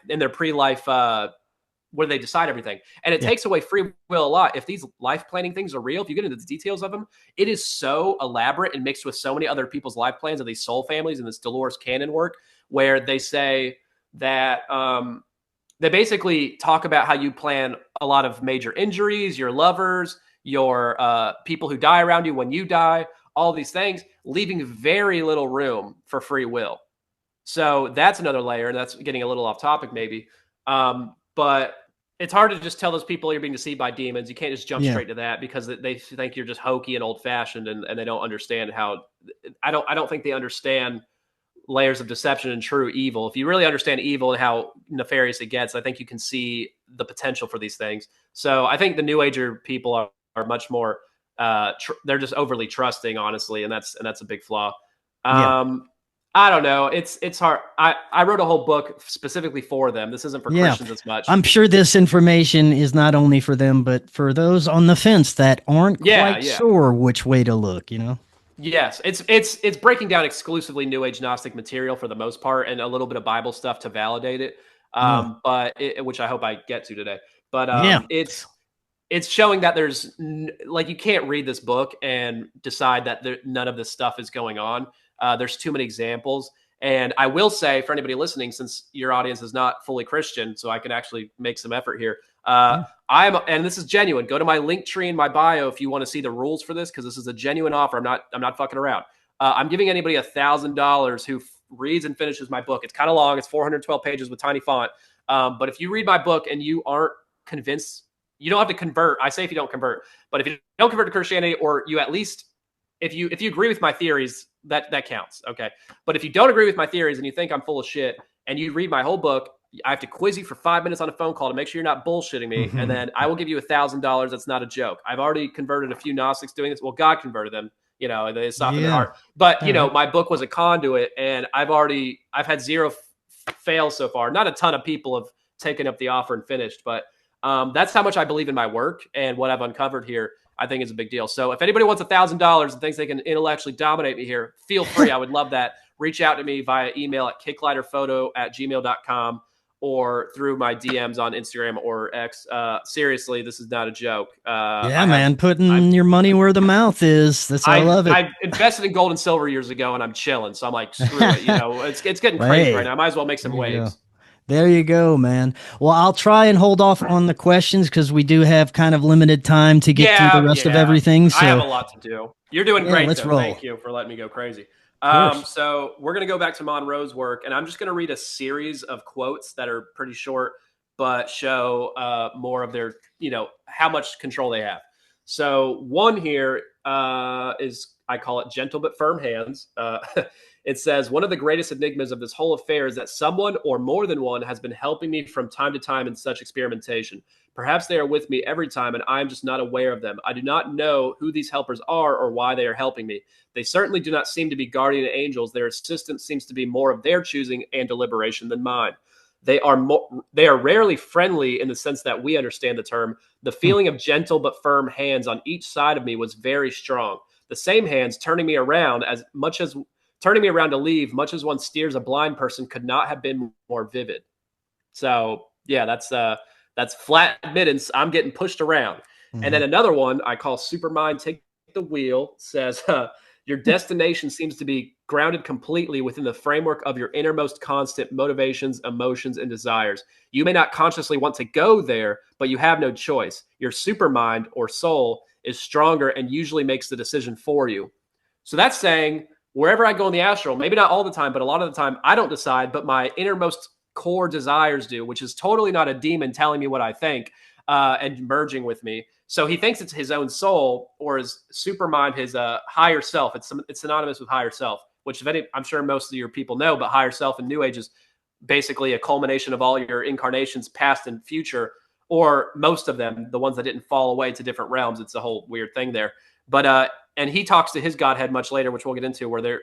where they decide everything. And it takes away free will a lot. If these life planning things are real, if you get into the details of them, it is so elaborate and mixed with so many other people's life plans of these soul families and this Dolores Cannon work, where they say that, they basically talk about how you plan a lot of major injuries, your lovers, your people who die around you when you die, all these things, leaving very little room for free will. So that's another layer, and that's getting a little off topic maybe. But it's hard to just tell those people you're being deceived by demons. You can't just jump straight to that because they think you're just hokey and old-fashioned, and they don't understand how – I don't think they understand – layers of deception and true evil. If you really understand evil and how nefarious it gets, I think you can see the potential for these things. So I think the New Ager people are much more, they're just overly trusting, honestly. And that's a big flaw. I don't know. It's hard. I wrote a whole book specifically for them. This isn't for Christians as much. I'm sure this information is not only for them, but for those on the fence that aren't quite sure which way to look, Yes, it's breaking down exclusively New Age Gnostic material for the most part, and a little bit of Bible stuff to validate it. Which I hope I get to today. But it's showing that there's you can't read this book and decide that none of this stuff is going on. There's too many examples. And I will say, for anybody listening, since your audience is not fully Christian, so I can actually make some effort here. And this is genuine. Go to my link tree in my bio if you want to see the rules for this, because this is a genuine offer. I'm not fucking around. I'm giving anybody $1,000 who reads and finishes my book. It's kind of long. It's 412 pages with tiny font. But if you read my book and you aren't convinced you don't have to convert. I say if you don't convert, but if you don't convert to Christianity, or you at least, if you agree with my theories, that counts. Okay. But if you don't agree with my theories and you think I'm full of shit and you read my whole book, I have to quiz you for 5 minutes on a phone call to make sure you're not bullshitting me. And then I will give you $1,000. That's not a joke. I've already converted a few Gnostics doing this. Well, God converted them, they softened their heart. But, my book was a conduit, and I've had zero fails so far. Not a ton of people have taken up the offer and finished, but that's how much I believe in my work, and what I've uncovered here, I think, is a big deal. So if anybody wants $1,000 and thinks they can intellectually dominate me here, feel free. I would love that. Reach out to me via email at kicklighterphoto@gmail.com or through my DMs on Instagram or X. Seriously, this is not a joke. Putting your money where the mouth is. That's why I love it. I invested in gold and silver years ago, and I'm chilling. So I'm like, screw it. It's getting crazy right now. I might as well make some waves. There you go, man. Well, I'll try and hold off on the questions because we do have kind of limited time to get through the rest of everything. So I have a lot to do. You're doing great. Let's roll. Thank you for letting me go crazy. So we're going to go back to Monroe's work, and I'm just going to read a series of quotes that are pretty short, but show more of their, how much control they have. So one here is, I call it gentle but firm hands. It says, one of the greatest enigmas of this whole affair is that someone or more than one has been helping me from time to time in such experimentation. Perhaps they are with me every time, and I am just not aware of them. I do not know who these helpers are or why they are helping me. They certainly do not seem to be guardian angels. Their assistance seems to be more of their choosing and deliberation than mine. They are rarely friendly in the sense that we understand the term. The feeling of gentle but firm hands on each side of me was very strong. The same hands turning me around to leave, much as one steers a blind person, could not have been more vivid. So yeah, that's flat admittance. I'm getting pushed around. And then another one I call Supermind Take the Wheel says, your destination seems to be grounded completely within the framework of your innermost constant motivations, emotions, and desires. You may not consciously want to go there, but you have no choice. Your supermind or soul is stronger and usually makes the decision for you. So that's saying, wherever I go in the astral, maybe not all the time, but a lot of the time, I don't decide, but my innermost core desires do, which is totally not a demon telling me what I think and merging with me. So he thinks it's his own soul or his supermind, his higher self. It's synonymous with higher self, which I'm sure most of your people know, but higher self in New Age is basically a culmination of all your incarnations, past and future, or most of them, the ones that didn't fall away to different realms. It's a whole weird thing there. But and he talks to his Godhead much later, which we'll get into, where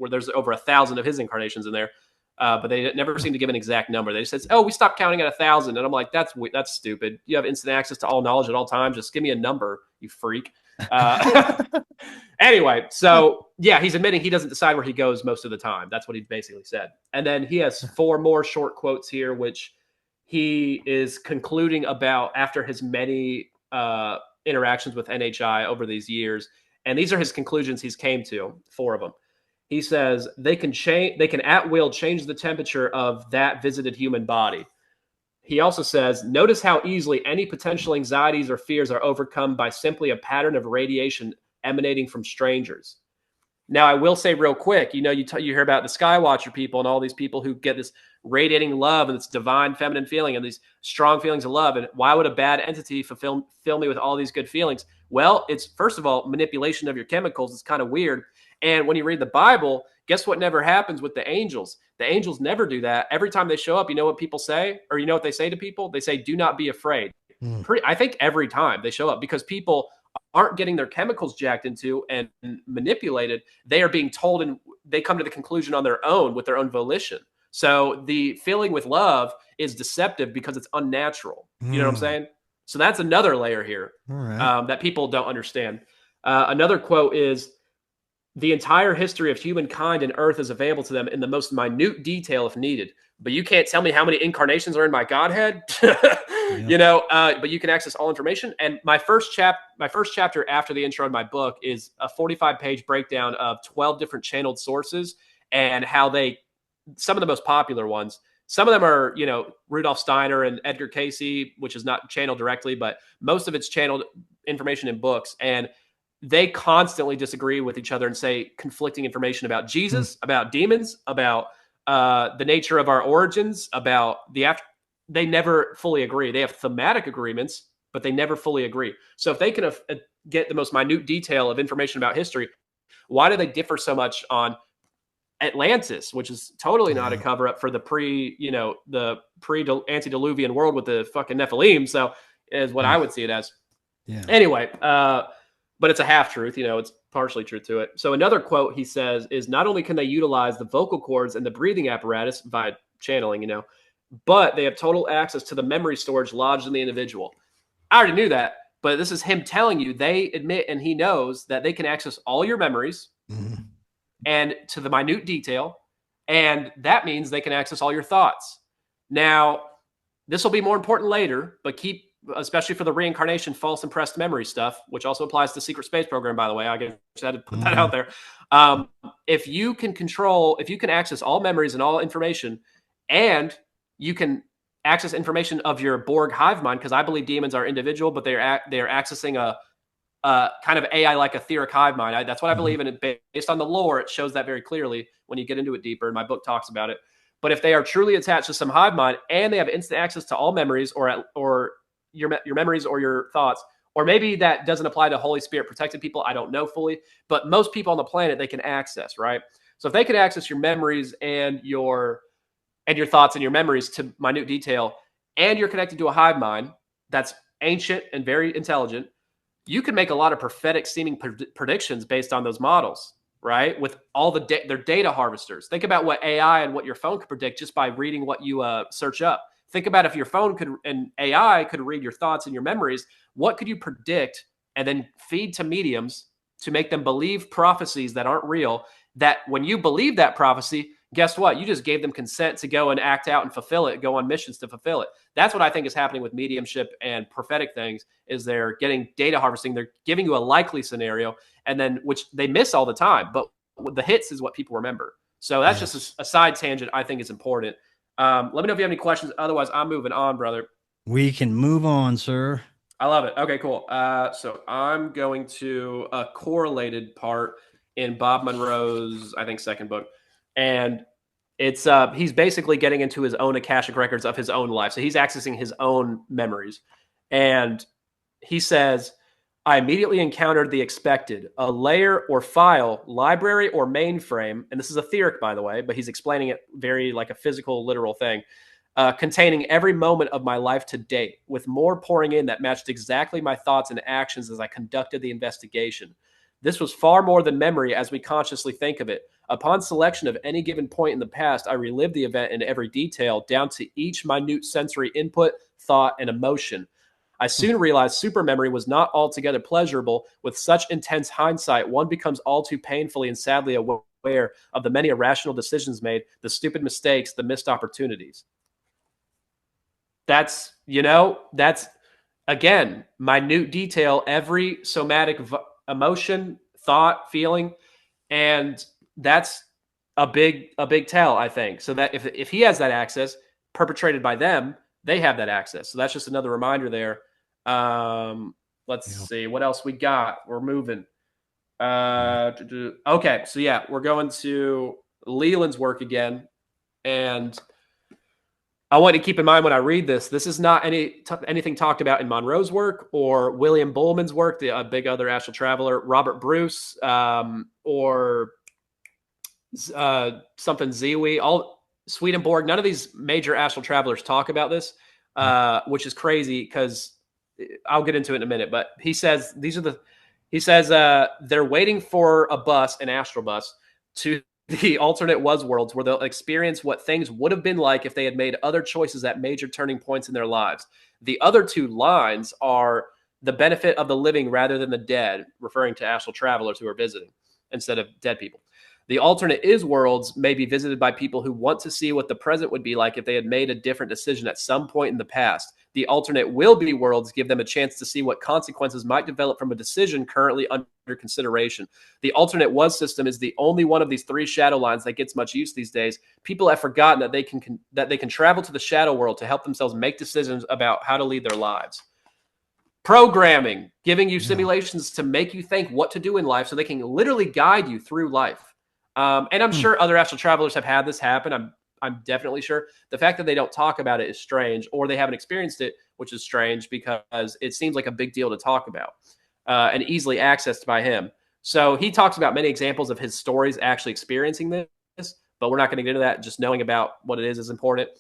there's over 1,000 of his incarnations in there. But they never seem to give an exact number. They just said, "Oh, we stopped counting at 1,000," and I'm like, "That's stupid. You have instant access to all knowledge at all times. Just give me a number, you freak." Anyway, so yeah, he's admitting he doesn't decide where he goes most of the time. That's what he basically said. And then he has 4 more short quotes here, which he is concluding about after his many interactions with NHI over these years. And these are his conclusions he's came to, 4 of them. He says they can at will change the temperature of that visited human body. He also says, notice how easily any potential anxieties or fears are overcome by simply a pattern of radiation emanating from strangers. Now, I will say real quick, you hear about the Skywatcher people and all these people who get this radiating love and this divine feminine feeling and these strong feelings of love. And why would a bad entity fill me with all these good feelings? Well, it's, first of all, manipulation of your chemicals. It's kind of weird. And when you read the Bible, guess what never happens with the angels? The angels never do that. Every time they show up, you know what people say? Or you know what they say to people? They say, do not be afraid. I think every time they show up, because people aren't getting their chemicals jacked into and manipulated. They are being told, and they come to the conclusion on their own with their own volition. So the feeling with love is deceptive because it's unnatural. You know what I'm saying? So that's another layer here that people don't understand. Another quote is, the entire history of humankind and Earth is available to them in the most minute detail if needed. But you can't tell me how many incarnations are in my Godhead, but you can access all information. And my first chapter after the intro in my book is a 45-page breakdown of 12 different channeled sources and how some of the most popular ones. Some of them are, Rudolf Steiner and Edgar Cayce, which is not channeled directly, but most of it's channeled information in books. And they constantly disagree with each other and say conflicting information about Jesus, about demons, about the nature of our origins, about the after. They never fully agree. They have thematic agreements, but they never fully agree. So if they can get the most minute detail of information about history, why do they differ so much on Atlantis, which is totally not a cover up for the antediluvian world with the fucking Nephilim? So is what I would see it as. Yeah. Anyway, but it's a half truth, it's partially truth to it. So another quote he says is, not only can they utilize the vocal cords and the breathing apparatus via channeling, but they have total access to the memory storage lodged in the individual. I already knew that, but this is him telling you they admit, and he knows that they can access all your memories and to the minute detail. And that means they can access all your thoughts. Now, this will be more important later, but especially for the reincarnation, false impressed memory stuff, which also applies to secret space program, by the way. I just had to put that out there. If you can access all memories and all information, and you can access information of your Borg hive mind, because I believe demons are individual, but they are accessing a kind of AI like etheric hive mind. That's what I believe in. It based on the lore, it shows that very clearly when you get into it deeper. And my book talks about it. But if they are truly attached to some hive mind and they have instant access to all memories or your memories or your thoughts, or maybe that doesn't apply to Holy Spirit protected people, I don't know fully, but most people on the planet they can access, right? So if they can access your memories and your thoughts and your memories to minute detail, and you're connected to a hive mind that's ancient and very intelligent, you can make a lot of prophetic seeming predictions based on those models, right? With all their data harvesters. Think about what AI and what your phone could predict just by reading what you search up. Think about if your phone and AI could read your thoughts and your memories, what could you predict and then feed to mediums to make them believe prophecies that aren't real, that when you believe that prophecy, guess what? You just gave them consent to go and act out and fulfill it, go on missions to fulfill it. That's what I think is happening with mediumship and prophetic things, is they're getting data harvesting. They're giving you a likely scenario, and then which they miss all the time, but the hits is what people remember. So that's just a side tangent I think is important. Let me know if you have any questions. Otherwise, I'm moving on, brother. We can move on, sir. I love it. Okay, cool. So I'm going to a correlated part in Bob Monroe's, I think, second book. And it's he's basically getting into his own Akashic records of his own life. So he's accessing his own memories. And he says, I immediately encountered the expected, a layer or file, library or mainframe. And this is etheric, by the way, but he's explaining it very like a physical, literal thing, containing every moment of my life to date, with more pouring in that matched exactly my thoughts and actions as I conducted the investigation. This was far more than memory as we consciously think of it. Upon selection of any given point in the past, I relived the event in every detail, down to each minute sensory input, thought, and emotion. I soon realized supermemory was not altogether pleasurable. With such intense hindsight, one becomes all too painfully and sadly aware of the many irrational decisions made, the stupid mistakes, the missed opportunities. That's again, minute detail, every somatic emotion, thought, feeling, and that's a big tell, I think. So that if he has that access perpetrated by them, they have that access. So that's just another reminder there. Let's see what else we got. We're moving. Okay, so yeah, we're going to Leland's work again, and I want to keep in mind when I read this is not anything talked about in Monroe's work or William Bullman's work, the big other astral traveler, Robert Bruce, or something Ziwi, all Swedenborg. None of these major astral travelers talk about this, which is crazy because I'll get into it in a minute. But he says they're waiting for a bus, an astral bus, to the alternate was worlds where they'll experience what things would have been like if they had made other choices at major turning points in their lives. The other two lines are the benefit of the living rather than the dead, referring to astral travelers who are visiting instead of dead people. The alternate is worlds may be visited by people who want to see what the present would be like if they had made a different decision at some point in the past. The alternate will be worlds give them a chance to see what consequences might develop from a decision currently under consideration. The alternate was system is the only one of these three shadow lines that gets much use these days. People have forgotten that they can travel to the shadow world to help themselves make decisions about how to lead their lives. Programming, giving you simulations to make you think what to do in life so they can literally guide you through life. And I'm sure other astral travelers have had this happen. I'm definitely sure. The fact that they don't talk about it is strange, or they haven't experienced it, which is strange because it seems like a big deal to talk about and easily accessed by him. So he talks about many examples of his stories actually experiencing this, but we're not going to get into that. Just knowing about what it is important.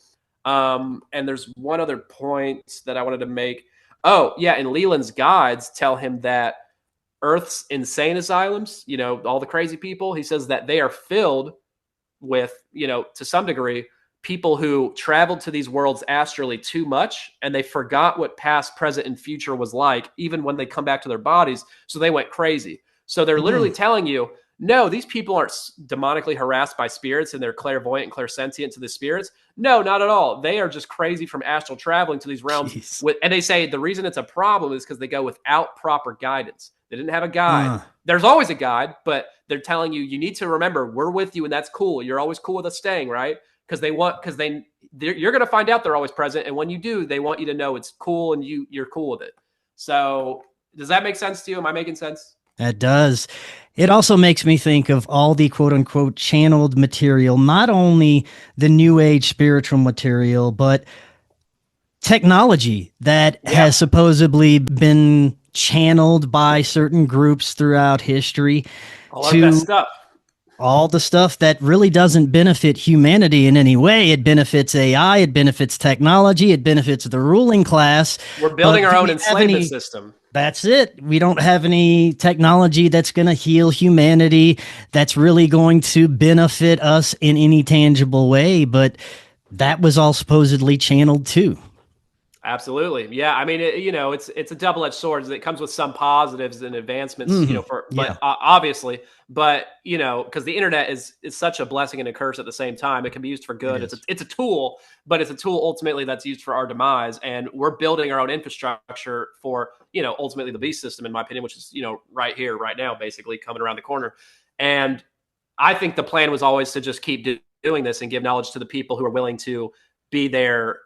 And there's one other point that I wanted to make. Oh, yeah, and Leland's guides tell him that Earth's insane asylums, all the crazy people, he says that they are filled with, to some degree, people who traveled to these worlds astrally too much, and they forgot what past, present, and future was like, even when they come back to their bodies. So they went crazy. So they're literally telling you, no, these people aren't demonically harassed by spirits and they're clairvoyant and clairsentient to the spirits. No, not at all. They are just crazy from astral traveling to these realms. And they say the reason it's a problem is because they go without proper guidance. They didn't have a guide. There's always a guide, but they're telling you, you need to remember, we're with you and that's cool. You're always cool with us staying, right? Because you're going to find out they're always present. And when you do, they want you to know it's cool and you're cool with it. So does that make sense to you? Am I making sense? That does. It also makes me think of all the quote unquote channeled material, not only the new age spiritual material, but technology that has supposedly been channeled by certain groups throughout history. All our best stuff. All the stuff that really doesn't benefit humanity in any way. It benefits AI, it benefits technology, it benefits the ruling class. We're building our own enslavement system. That's it. We don't have any technology that's going to heal humanity, that's really going to benefit us in any tangible way. But that was all supposedly channeled too. Absolutely. Yeah. I mean, it's a double-edged sword. It comes with some positives and advancements, obviously, but because the internet is such a blessing and a curse at the same time. It can be used for good. It's a tool, but it's a tool ultimately that's used for our demise. And we're building our own infrastructure for, ultimately the beast system, in my opinion, which is, right here, right now, basically coming around the corner. And I think the plan was always to just keep doing this and give knowledge to the people who are willing to be there,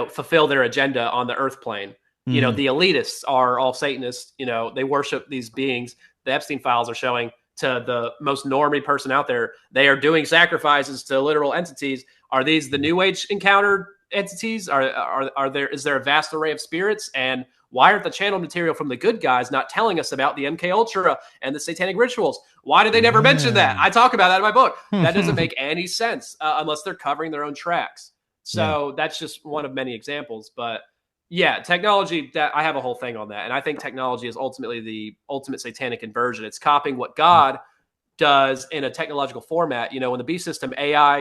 fulfill their agenda on the earth plane. The elitists are all Satanists, they worship these beings. The Epstein files are showing to the most normie person out there, they are doing sacrifices to literal entities. Are these the new age encountered entities? Is there a vast array of spirits? And why aren't the channel material from the good guys not telling us about the MK Ultra and the satanic rituals? Why did they never mention that? I talk about that in my book. That doesn't make any sense unless they're covering their own tracks. So that's just one of many examples. But yeah, technology, that I have a whole thing on that. And I think technology is ultimately the ultimate satanic inversion. It's copying what God does in a technological format. In the beast system, AI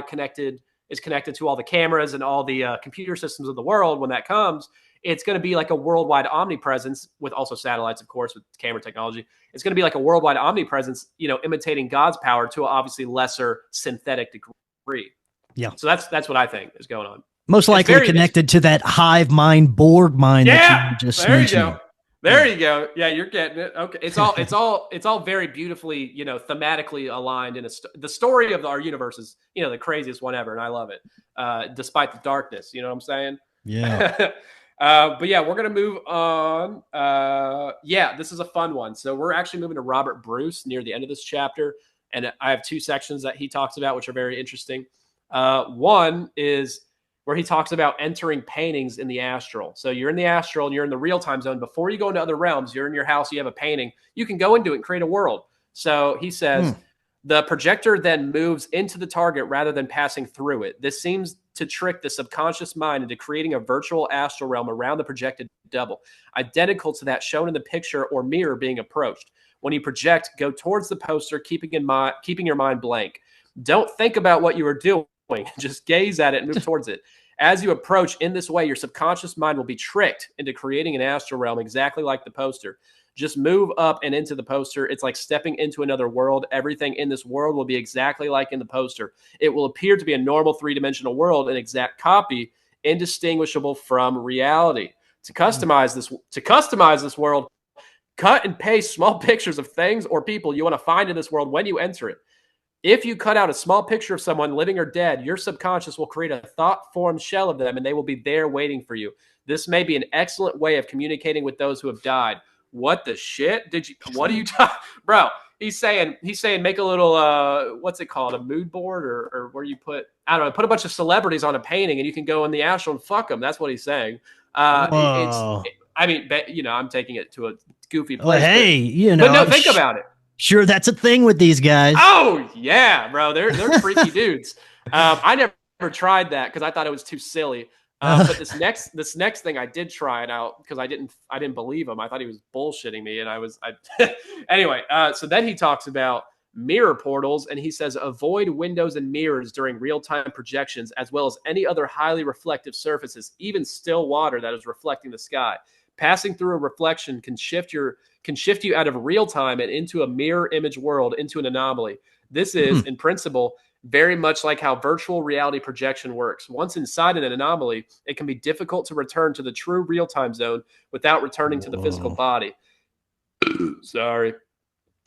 is connected to all the cameras and all the computer systems of the world. When that comes, it's going to be like a worldwide omnipresence with also satellites, of course, with camera technology. It's going to be like a worldwide omnipresence, imitating God's power to an obviously lesser synthetic degree. Yeah. So that's what I think is going on. Most likely connected to that hive mind, Borg mind that you just mentioned. There you go. Yeah, you're getting it. Okay. It's all very beautifully, thematically aligned in the story of our universe is, the craziest one ever. And I love it. Despite the darkness, you know what I'm saying? Yeah. But yeah, we're going to move on. This is a fun one. So we're actually moving to Robert Bruce near the end of this chapter. And I have two sections that he talks about, which are very interesting. One is where he talks about entering paintings in the astral. So you're in the astral and you're in the real time zone. Before you go into other realms, you're in your house, you have a painting, you can go into it and create a world. So he says, the projector then moves into the target rather than passing through it. This seems to trick the subconscious mind into creating a virtual astral realm around the projected double, identical to that shown in the picture or mirror being approached. When you project, go towards the poster, keeping your mind blank. Don't think about what you are doing. Just gaze at it and move towards it. As you approach in this way, your subconscious mind will be tricked into creating an astral realm exactly like the poster. Just move up and into the poster. It's like stepping into another world. Everything in this world will be exactly like in the poster. It will appear to be a normal three-dimensional world, an exact copy, indistinguishable from reality. To customize this world, cut and paste small pictures of things or people you want to find in this world when you enter it. If you cut out a small picture of someone living or dead, your subconscious will create a thought-formed shell of them, and they will be there waiting for you. This may be an excellent way of communicating with those who have died. What the shit? What are you talking? Bro, he's saying make a little, what's it called? A mood board or where you put, I don't know, put a bunch of celebrities on a painting and you can go in the astral and fuck them. That's what he's saying. Whoa. I mean, you know, I'm taking it to a goofy Well, place. hey, you know. But no, think about it. Sure, that's a thing with these guys. Oh yeah, bro, they're freaky dudes. I never tried that because I thought it was too silly. But this next thing I did try it out because I didn't believe him. I thought he was bullshitting me, and anyway. So then he talks about mirror portals, and he says avoid windows and mirrors during real-time projections, as well as any other highly reflective surfaces, even still water that is reflecting the sky. Passing through a reflection can shift you out of real time and into a mirror image world, into an anomaly. This is, in principle, very much like how virtual reality projection works. Once inside an anomaly, it can be difficult to return to the true real-time zone without returning to the physical body. Sorry.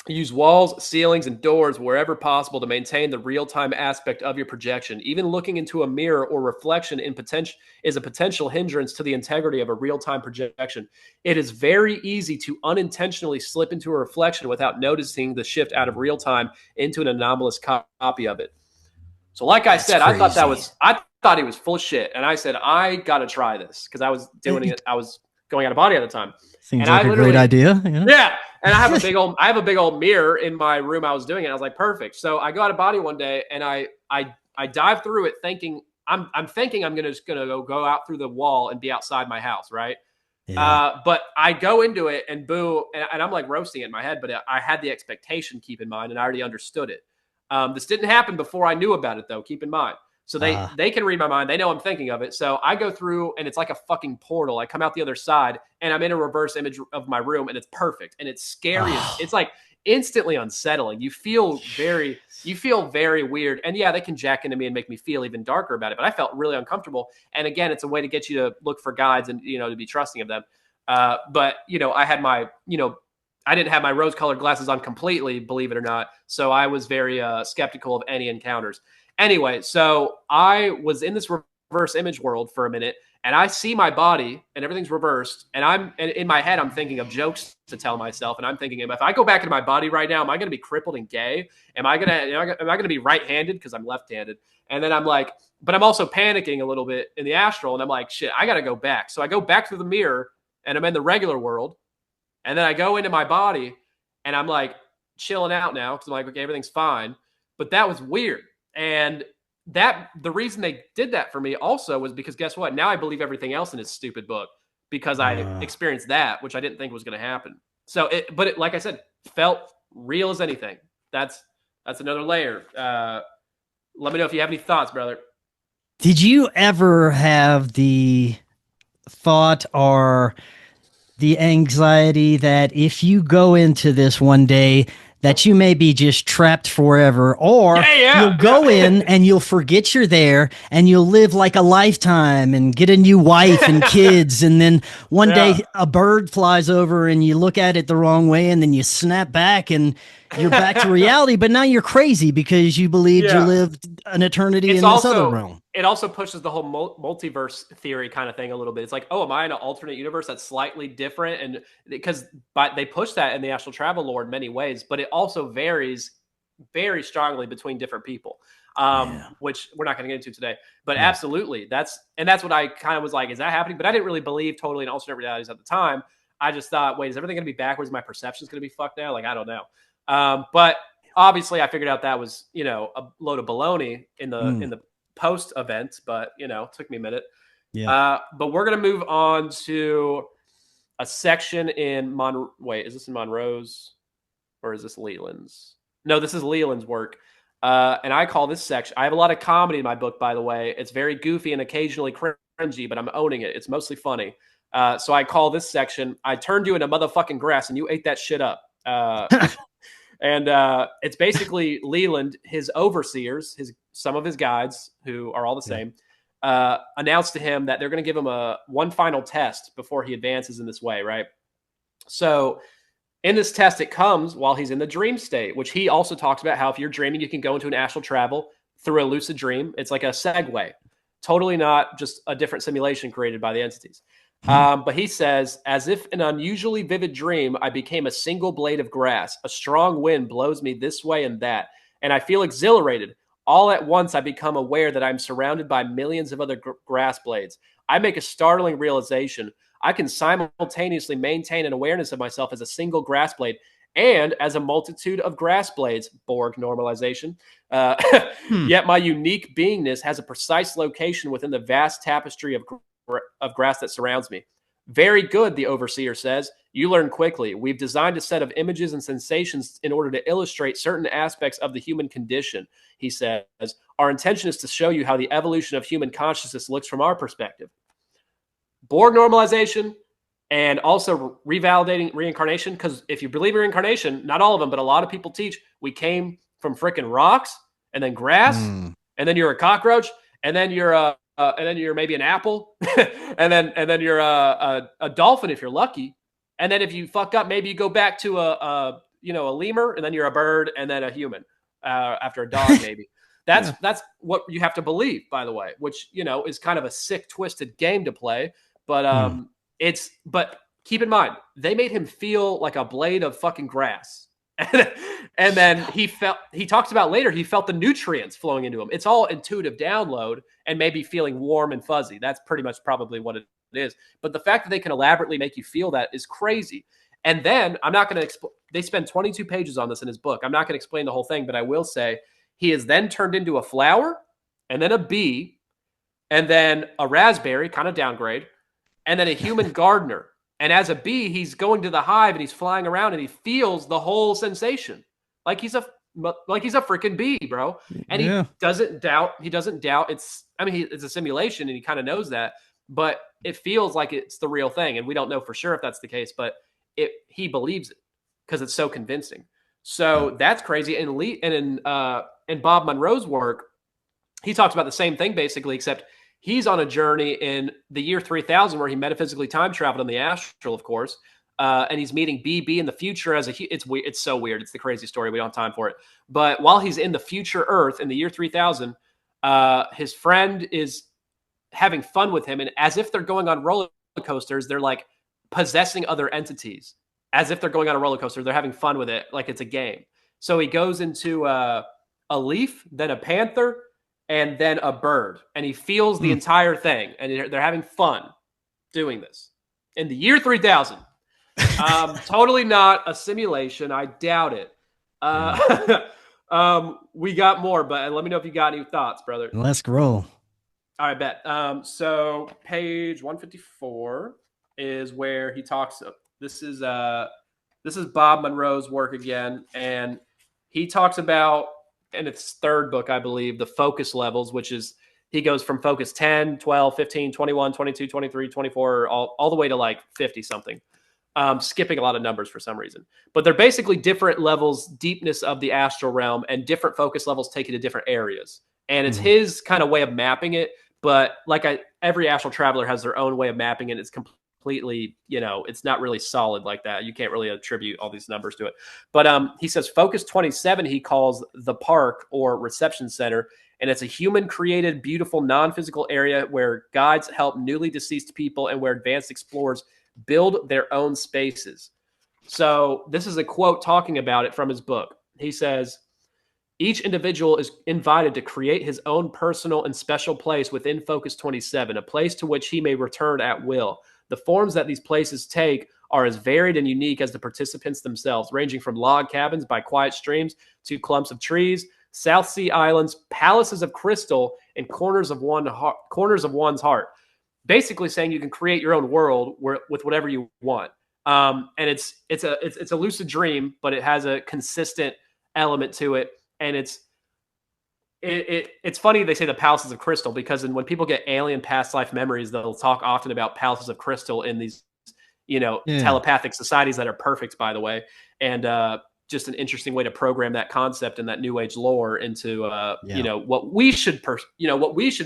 Use walls, ceilings, and doors wherever possible to maintain the real-time aspect of your projection. Even looking into a mirror or reflection is a potential hindrance to the integrity of a real-time projection. It is very easy to unintentionally slip into a reflection without noticing the shift out of real-time into an anomalous copy of it. So like I said, I thought he was full of shit. And I said, I got to try this because I was doing it. I was going out of body at the time. Seems like a great idea. Yeah. And I have a big old mirror in my room. I was doing it. I was like, perfect. So I go out of body one day and I dive through it thinking I'm thinking I'm just gonna go out through the wall and be outside my house, right? Yeah. But I go into it and boo, and I'm like roasting it in my head, but I had the expectation, keep in mind, and I already understood it. This didn't happen before I knew about it, though, keep in mind. So they can read my mind. They know I'm thinking of it. So I go through, and it's like a fucking portal. I come out the other side, and I'm in a reverse image of my room, and it's perfect. And it's scary. It's like instantly unsettling. You feel very weird. And yeah, they can jack into me and make me feel even darker about it. But I felt really uncomfortable. And again, it's a way to get you to look for guides and, you know, to be trusting of them. But, you know, I had my, you know, I didn't have my rose-colored glasses on completely, believe it or not. So I was very skeptical of any encounters. Anyway, so I was in this reverse image world for a minute, and I see my body, and everything's reversed. And in my head, I'm thinking of jokes to tell myself, and I'm thinking, if I go back into my body right now, am I going to be crippled and gay? Am I going to be right-handed because I'm left-handed? And then I'm like, but I'm also panicking a little bit in the astral, and I'm like, shit, I got to go back. So I go back through the mirror, and I'm in the regular world, and then I go into my body, and I'm like chilling out now because I'm like, okay, everything's fine. But that was weird. And the reason they did that for me also was because guess what? Now I believe everything else in his stupid book because I experienced that, which I didn't think was going to happen. So but like I said, felt real as anything. That's another layer. Let me know if you have any thoughts, brother. Did you ever have the thought or the anxiety that if you go into this one day, that you may be just trapped forever, or you'll go in and you'll forget you're there and you'll live like a lifetime and get a new wife and kids. And then one day a bird flies over and you look at it the wrong way and then you snap back and you're back to reality. But now you're crazy because you believed you lived an eternity in this other realm. It also pushes the whole multiverse theory kind of thing a little bit. It's like, oh, am I in an alternate universe that's slightly different? And because they push that in the astral travel lore in many ways, but it also varies very strongly between different people, which we're not going to get into today. But absolutely, that's what I kind of was like, is that happening? But I didn't really believe totally in alternate realities at the time. I just thought, wait, is everything going to be backwards? My perception's going to be fucked now? Like, I don't know. But obviously, I figured out that was, you know, a load of baloney in the post event, but you know, it took me a minute. But we're gonna move on to a section in wait, is this in Monroe's or is this Leland's? No, this is Leland's work. And I call this section, I have a lot of comedy in my book, by the way. It's very goofy and occasionally cringy, but I'm owning it. It's mostly funny. So I call this section, I turned you into motherfucking grass and you ate that shit up. And it's basically Leland, his overseers, some of his guides, who are all the same, announced to him that they're going to give him one final test before he advances in this way, right? So in this test, it comes while he's in the dream state, which he also talks about how if you're dreaming, you can go into an astral travel through a lucid dream. It's like a segue, totally not just a different simulation created by the entities. But he says, as if an unusually vivid dream, I became a single blade of grass. A strong wind blows me this way and that, and I feel exhilarated. All at once, I become aware that I'm surrounded by millions of other grass blades. I make a startling realization. I can simultaneously maintain an awareness of myself as a single grass blade and as a multitude of grass blades, Borg normalization. Yet my unique beingness has a precise location within the vast tapestry of grass that surrounds me. Very good, the overseer says. You learn quickly. We've designed a set of images and sensations in order to illustrate certain aspects of the human condition, he says. Our intention is to show you how the evolution of human consciousness looks from our perspective. Borg normalization and also revalidating reincarnation, because if you believe in reincarnation, not all of them, but a lot of people teach we came from freaking rocks and then grass, and then you're a cockroach, and then you're maybe an apple, and then you're a dolphin if you're lucky, and then if you fuck up, maybe you go back to a lemur, and then you're a bird, and then a human after a dog maybe. That's what you have to believe, by the way, which is kind of a sick, twisted game to play. But but keep in mind, they made him feel like a blade of fucking grass. And then he talks about later, he felt the nutrients flowing into him. It's all intuitive download and maybe feeling warm and fuzzy. That's pretty much probably what it is. But the fact that they can elaborately make you feel that is crazy. And then I'm not going to explain. They spend 22 pages on this in his book. I'm not going to explain the whole thing, but I will say he is then turned into a flower and then a bee and then a raspberry, kind of downgrade, and then a human gardener. And as a bee, he's going to the hive and he's flying around and he feels the whole sensation. Like he's a freaking bee, bro. And he doesn't doubt. It's a simulation and he kind of knows that, but it feels like it's the real thing. And we don't know for sure if that's the case, but he believes it because it's so convincing. So that's crazy. And in Bob Monroe's work, he talks about the same thing basically, except he's on a journey in the year 3000 where he metaphysically time traveled in the astral, of course, and he's meeting BB in the future it's so weird. It's the crazy story. We don't have time for it. But while he's in the future Earth in the year 3000, his friend is having fun with him, and as if they're going on roller coasters, they're like possessing other entities. As if they're going on a roller coaster, they're having fun with it like it's a game. So he goes into a leaf, then a panther, and then a bird, and he feels the entire thing, and they're having fun doing this in the year 3000. Totally not a simulation. I doubt it. We got more, but let me know if you got any thoughts, brother. Let's roll. All right, bet. So page 154 is where he talks. This is Bob Monroe's work again, and he talks about, in its third book, I believe, the focus levels, which is he goes from focus 10, 12, 15, 21, 22, 23, 24, all the way to like 50 something. Skipping a lot of numbers for some reason. But they're basically different levels, deepness of the astral realm, and different focus levels take you to different areas. And it's his kind of way of mapping it. But every astral traveler has their own way of mapping it. It's completely, it's not really solid like that. You can't really attribute all these numbers to it. But he says focus 27, he calls the park or reception center. And it's a human-created, beautiful, non-physical area where guides help newly deceased people and where advanced explorers build their own spaces. So this is a quote talking about it from his book. He says, each individual is invited to create his own personal and special place within Focus 27, a place to which he may return at will. The forms that these places take are as varied and unique as the participants themselves, ranging from log cabins by quiet streams to clumps of trees, South Sea islands, palaces of crystal, and corners of one's heart. Basically saying you can create your own world with whatever you want. And it's a lucid dream, but it has a consistent element to it. And it's funny they say the palaces of crystal, because when people get alien past life memories, they'll talk often about palaces of crystal in these, telepathic societies that are perfect, by the way. And just an interesting way to program that concept and that new age lore into what we should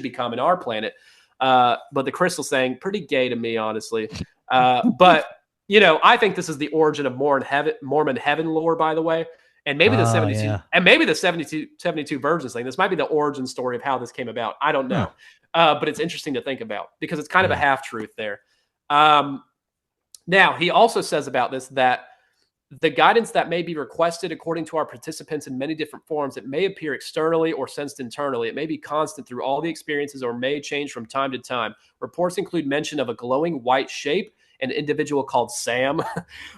become in our planet. But the crystal saying pretty gay to me, honestly. But I think this is the origin of Mormon heaven lore, by the way. And maybe the 72 and maybe the 72 virgins thing. This might be the origin story of how this came about. I don't know. But it's interesting to think about because it's kind of a half truth there. Now he also says about this that the guidance that may be requested according to our participants in many different forms. It may appear externally or sensed internally. It may be constant through all the experiences or may change from time to time. Reports include mention of a glowing white shape, an individual called Sam,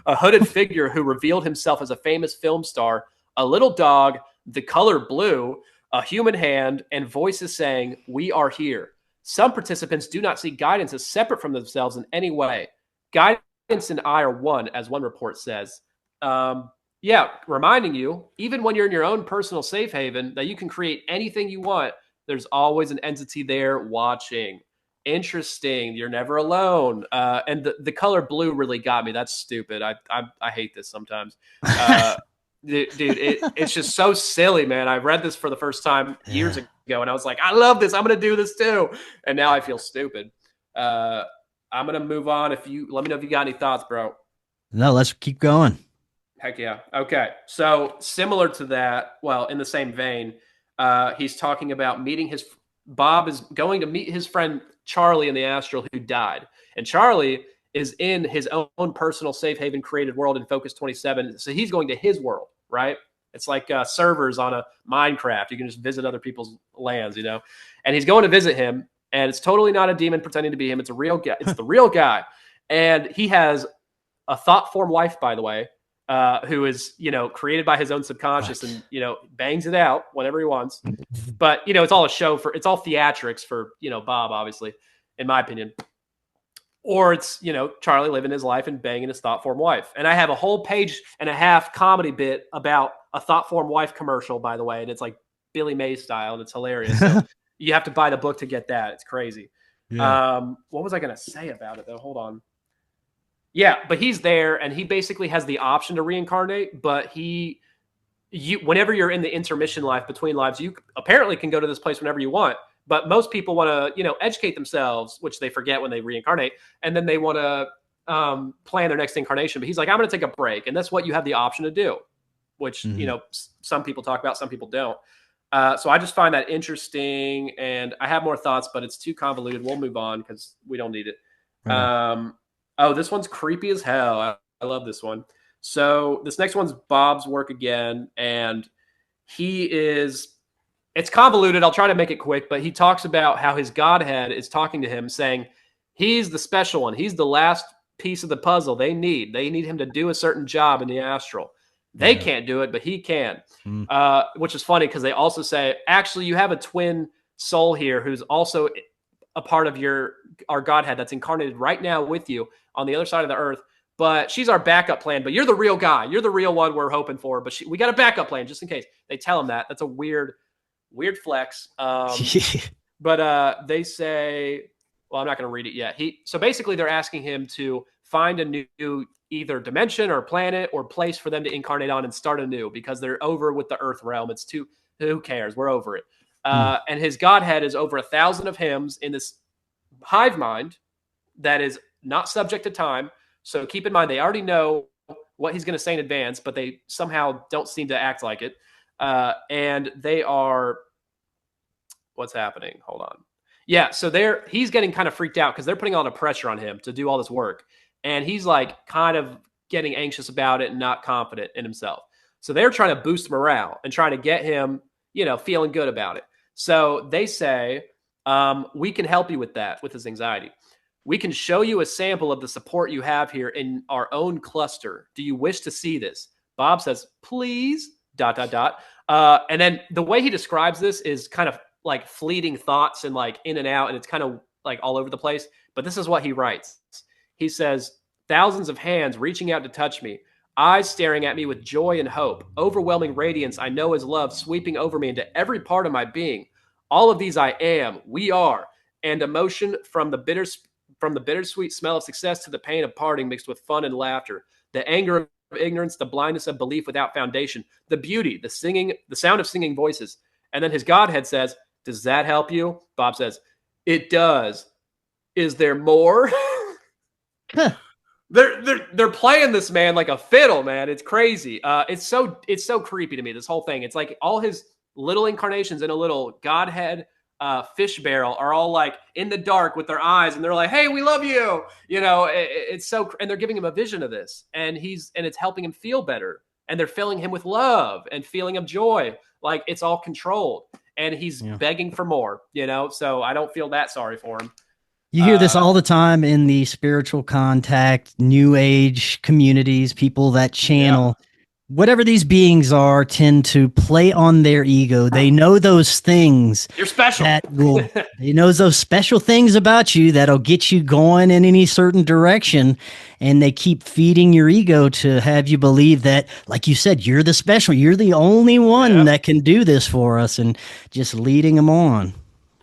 a hooded figure who revealed himself as a famous film star, a little dog, the color blue, a human hand, and voices saying, "We are here." Some participants do not see guidance as separate from themselves in any way. Guidance and I are one, as one report says. Reminding you, even when you're in your own personal safe haven, that you can create anything you want. There's always an entity there watching. Interesting. You're never alone. And the color blue really got me. That's stupid. I hate this sometimes. Dude, it's just so silly, man. I read this for the first time years ago, and I was like, I love this. I'm going to do this too. And now I feel stupid. I'm going to move on. Let me know if you got any thoughts, bro. No, let's keep going. Heck yeah. Okay. So similar to that, well, in the same vein, he's talking about Bob is going to meet his friend Charlie in the astral who died. And Charlie is in his own personal safe haven created world in Focus 27. So he's going to his world, right? It's like servers on a Minecraft. You can just visit other people's lands, and he's going to visit him. And it's totally not a demon pretending to be him. It's a real guy. It's the real guy. And he has a thought form wife, by the way, who is, created by his own subconscious and, bangs it out whenever he wants. But, it's all it's all theatrics for, Bob, obviously, in my opinion. Or it's, Charlie living his life and banging his thought form wife. And I have a whole page and a half comedy bit about a thought form wife commercial, by the way. And it's like Billy Mays style, and it's hilarious. So you have to buy the book to get that. It's crazy. Yeah. What was I going to say about it, though? Hold on. Yeah, but he's there, and he basically has the option to reincarnate, but whenever you're in the intermission life between lives, you apparently can go to this place whenever you want. But most people want to, educate themselves, which they forget when they reincarnate, and then they want to plan their next incarnation. But he's like, I'm going to take a break, and that's what you have the option to do, which some people talk about, some people don't. So I just find that interesting, and I have more thoughts, but it's too convoluted. We'll move on because we don't need it. Right. This one's creepy as hell. I love this one. So this next one's Bob's work again, and it's convoluted. I'll try to make it quick, but he talks about how his Godhead is talking to him, saying he's the special one. He's the last piece of the puzzle they need. They need him to do a certain job in the astral. They can't do it, but he can, which is funny because they also say, actually, you have a twin soul here who's also a part of our Godhead that's incarnated right now with you on the other side of the earth. But she's our backup plan. But you're the real guy. You're the real one we're hoping for. But we got a backup plan just in case. They tell him that. That's a weird flex. But they say, well, I'm not going to read it yet. So basically they're asking him to find a new either dimension or planet or place for them to incarnate on and start anew because they're over with the earth realm. Who cares? We're over it. And his Godhead is over 1,000 of hymns in this hive mind that is not subject to time. So keep in mind, they already know what he's going to say in advance, but they somehow don't seem to act like it. And they are, what's happening? Hold on. Yeah. So he's getting kind of freaked out because they're putting a lot of pressure on him to do all this work. And he's like kind of getting anxious about it and not confident in himself. So they're trying to boost morale and trying to get him, feeling good about it. So they say, we can help you with that, with his anxiety. We can show you a sample of the support you have here in our own cluster. Do you wish to see this? Bob says, please, ... And then the way he describes this is kind of like fleeting thoughts and like in and out. And it's kind of like all over the place. But this is what he writes. He says, thousands of hands reaching out to touch me, eyes staring at me with joy and hope, overwhelming radiance I know is love sweeping over me into every part of my being. All of these I am, we are, and emotion from the bittersweet smell of success to the pain of parting mixed with fun and laughter, the anger of ignorance, the blindness of belief without foundation, the beauty, the singing, the sound of singing voices. And then his Godhead says, does that help you? Bob says, it does. Is there more? They're playing this man like a fiddle, man. It's crazy. It's so creepy to me, this whole thing. It's like all his little incarnations in a little Godhead fish barrel are all like in the dark with their eyes, and they're like, "Hey, we love you." You know, it's so, and they're giving him a vision of this, and it's helping him feel better, and they're filling him with love and feeling of joy. Like it's all controlled, and he's begging for more. You know, so I don't feel that sorry for him. You hear this all the time in the spiritual contact, new age communities, people that channel. Whatever these beings are tend to play on their ego. They know those things. You're special. They know those special things about you that'll get you going in any certain direction. And they keep feeding your ego to have you believe that, like you said, you're the special. You're the only one that can do this for us, and just leading them on.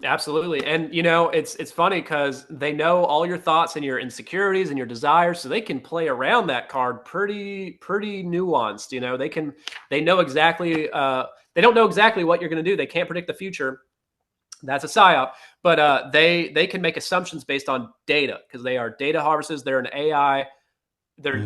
Absolutely. And, you know, it's funny because they know all your thoughts and your insecurities and your desires, so they can play around that card pretty nuanced. You know, they know exactly, they don't know exactly what you're going to do. They can't predict the future. That's a psyop. But they can make assumptions based on data, because they are data harvesters. They're an AI. They're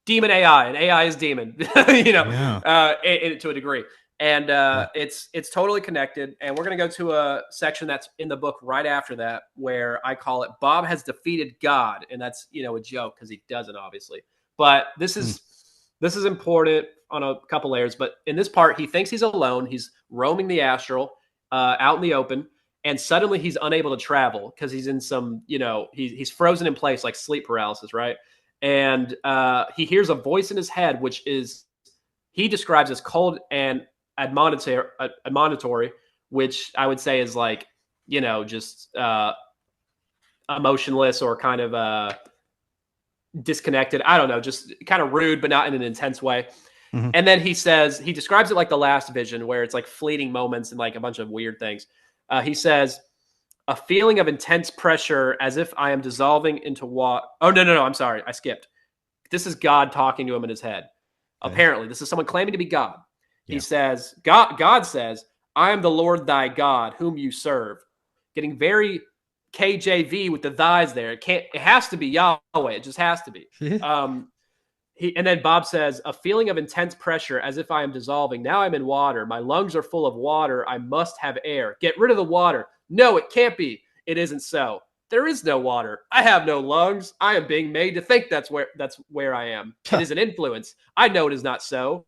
demon AI, and AI is demon, you know, to a degree. And it's totally connected. And we're going to go to a section that's in the book right after that, where I call it Bob has defeated God. And that's, you know, a joke because he doesn't, obviously. But this is important on a couple layers. But in this part, he thinks he's alone. He's roaming the astral out in the open. And suddenly he's unable to travel because he's in some, you know, he's frozen in place, like sleep paralysis, right? And he hears a voice in his head, which is, he describes as cold and admonitory, which I would say is like, you know, just emotionless or kind of disconnected. I don't know, just kind of rude, but not in an intense way. And then he says, he describes it like the last vision, where it's like fleeting moments and like a bunch of weird things. He says, a feeling of intense pressure as if I am dissolving into water. Oh, no, I'm sorry. I skipped. This is God talking to him in his head. Okay. Apparently, this is someone claiming to be God. He says, God says, I am the Lord thy God, whom you serve. Getting very KJV with the thys there. It has to be Yahweh. It just has to be. And then Bob says, a feeling of intense pressure as if I am dissolving. Now I'm in water. My lungs are full of water. I must have air. Get rid of the water. No, it can't be. It isn't so. There is no water. I have no lungs. I am being made to think that's where I am. It is an influence. I know it is not so.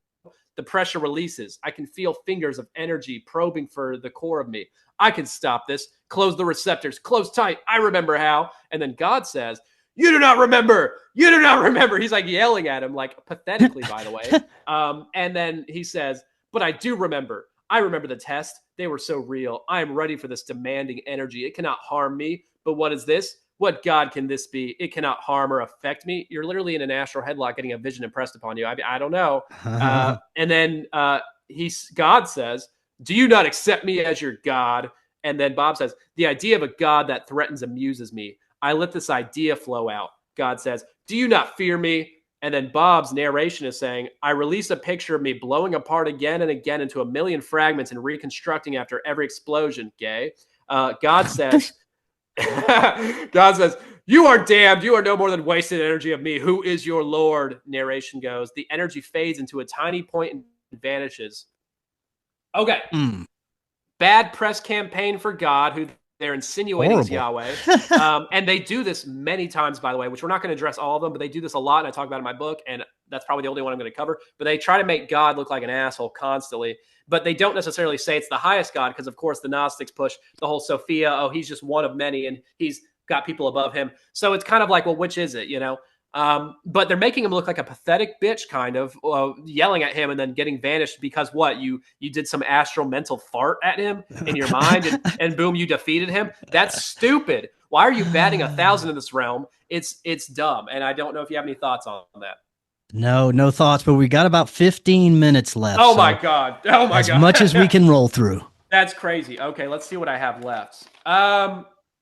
The pressure releases. I can feel fingers of energy probing for the core of me. I can stop this. Close the receptors. Close tight. I remember how. And then God says, you do not remember. You do not remember. He's like yelling at him, like pathetically, by the way. And then he says, but I do remember. I remember the test. They were so real. I am ready for this demanding energy. It cannot harm me. But what is this? What God can this be? It cannot harm or affect me. You're literally in an astral headlock getting a vision impressed upon you. I don't know. And then God says, do you not accept me as your God? And then Bob says, the idea of a God that threatens amuses me. I let this idea flow out. God says, do you not fear me? And then Bob's narration is saying, I release a picture of me blowing apart again and again into a million fragments and reconstructing after every explosion. Gay. God says, God says, you are damned. You are no more than wasted energy of me. Who is your Lord? Narration goes. The energy fades into a tiny point and vanishes. Okay. Bad press campaign for God, who they're insinuating is Yahweh. And they do this many times, by the way, which we're not going to address all of them, but they do this a lot. And I talk about it in my book. And that's probably the only one I'm going to cover. But they try to make God look like an asshole constantly. But they don't necessarily say it's the highest God, because, of course, the Gnostics push the whole Sophia. Oh, he's just one of many, and he's got people above him. So it's kind of like, well, which is it, you know? But they're making him look like a pathetic bitch, kind of, yelling at him and then getting vanished because what? You did some astral mental fart at him in your mind, and boom, you defeated him? That's stupid. Why are you batting 1,000 in this realm? It's dumb, and I don't know if you have any thoughts on that. No thoughts, but we got about 15 minutes left. Oh, my God. Oh, my God. As much as we can roll through. That's crazy. Okay, let's see what I have left.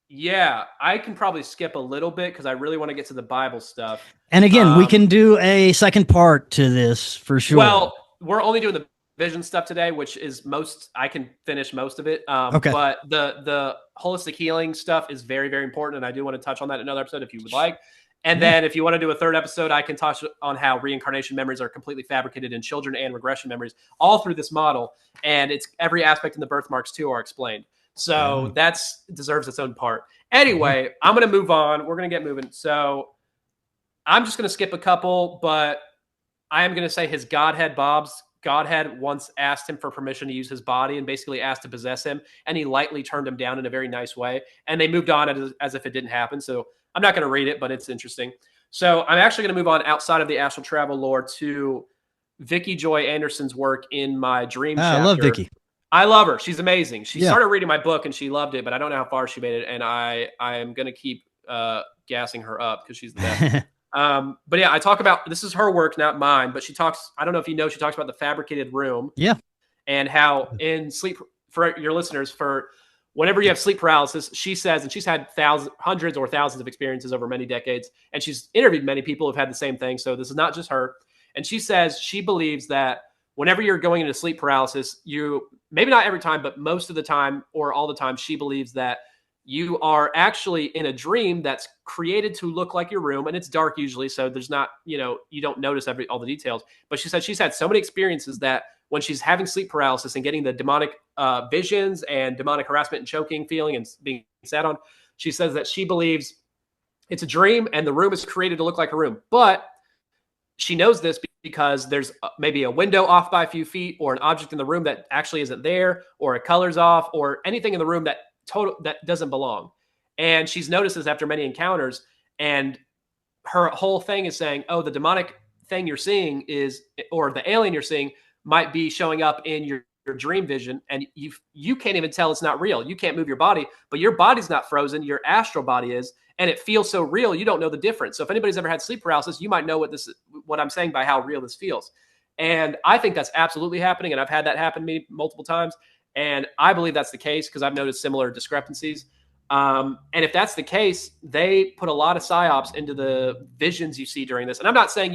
Yeah, I can probably skip a little bit because I really want to get to the Bible stuff. And again, we can do a second part to this for sure. Well, we're only doing the vision stuff today, which is I can finish most of it. Okay. But the holistic healing stuff is very, very important, and I do want to touch on that in another episode if you would like. And then if you want to do a third episode, I can touch on how reincarnation memories are completely fabricated in children and regression memories all through this model. And it's every aspect in the birthmarks too are explained. So that's deserves its own part. Anyway, I'm going to move on. We're going to get moving. So I'm just going to skip a couple, but I am going to say his Godhead, Bob's Godhead, once asked him for permission to use his body and basically asked to possess him, and he lightly turned him down in a very nice way. And they moved on as if it didn't happen. So I'm not going to read it, but it's interesting. So I'm actually going to move on outside of the astral travel lore to Vicky Joy Anderson's work in my dream chapter. I love Vicky. I love her. She's amazing. She started reading my book and she loved it, but I don't know how far she made it. And I am going to keep gassing her up because she's the best. But yeah, I talk about, this is her work, not mine, but she talks, I don't know if you know, she talks about the fabricated room. Yeah. And how in sleep, for your listeners, for whenever you have sleep paralysis, she says, and she's had hundreds or thousands of experiences over many decades, and she's interviewed many people who've had the same thing. So this is not just her. And she says she believes that whenever you're going into sleep paralysis, you, maybe not every time, but most of the time or all the time, she believes that you are actually in a dream that's created to look like your room, and it's dark usually. So there's not, you don't notice all the details, but she said she's had so many experiences that when she's having sleep paralysis and getting the demonic visions and demonic harassment and choking feeling and being sat on, she says that she believes it's a dream and the room is created to look like a room. But she knows this because there's maybe a window off by a few feet, or an object in the room that actually isn't there, or a color's off, or anything in the room that doesn't belong. And she's noticed this after many encounters, and her whole thing is saying, oh, the demonic thing you're seeing is, or the alien you're seeing might be showing up in your dream vision, and you can't even tell it's not real. You can't move your body, but your body's not frozen. Your astral body is, and it feels so real, you don't know the difference. So if anybody's ever had sleep paralysis, you might know what I'm saying by how real this feels. And I think that's absolutely happening, and I've had that happen to me multiple times. And I believe that's the case because I've noticed similar discrepancies. And if that's the case, they put a lot of psyops into the visions you see during this. And I'm not saying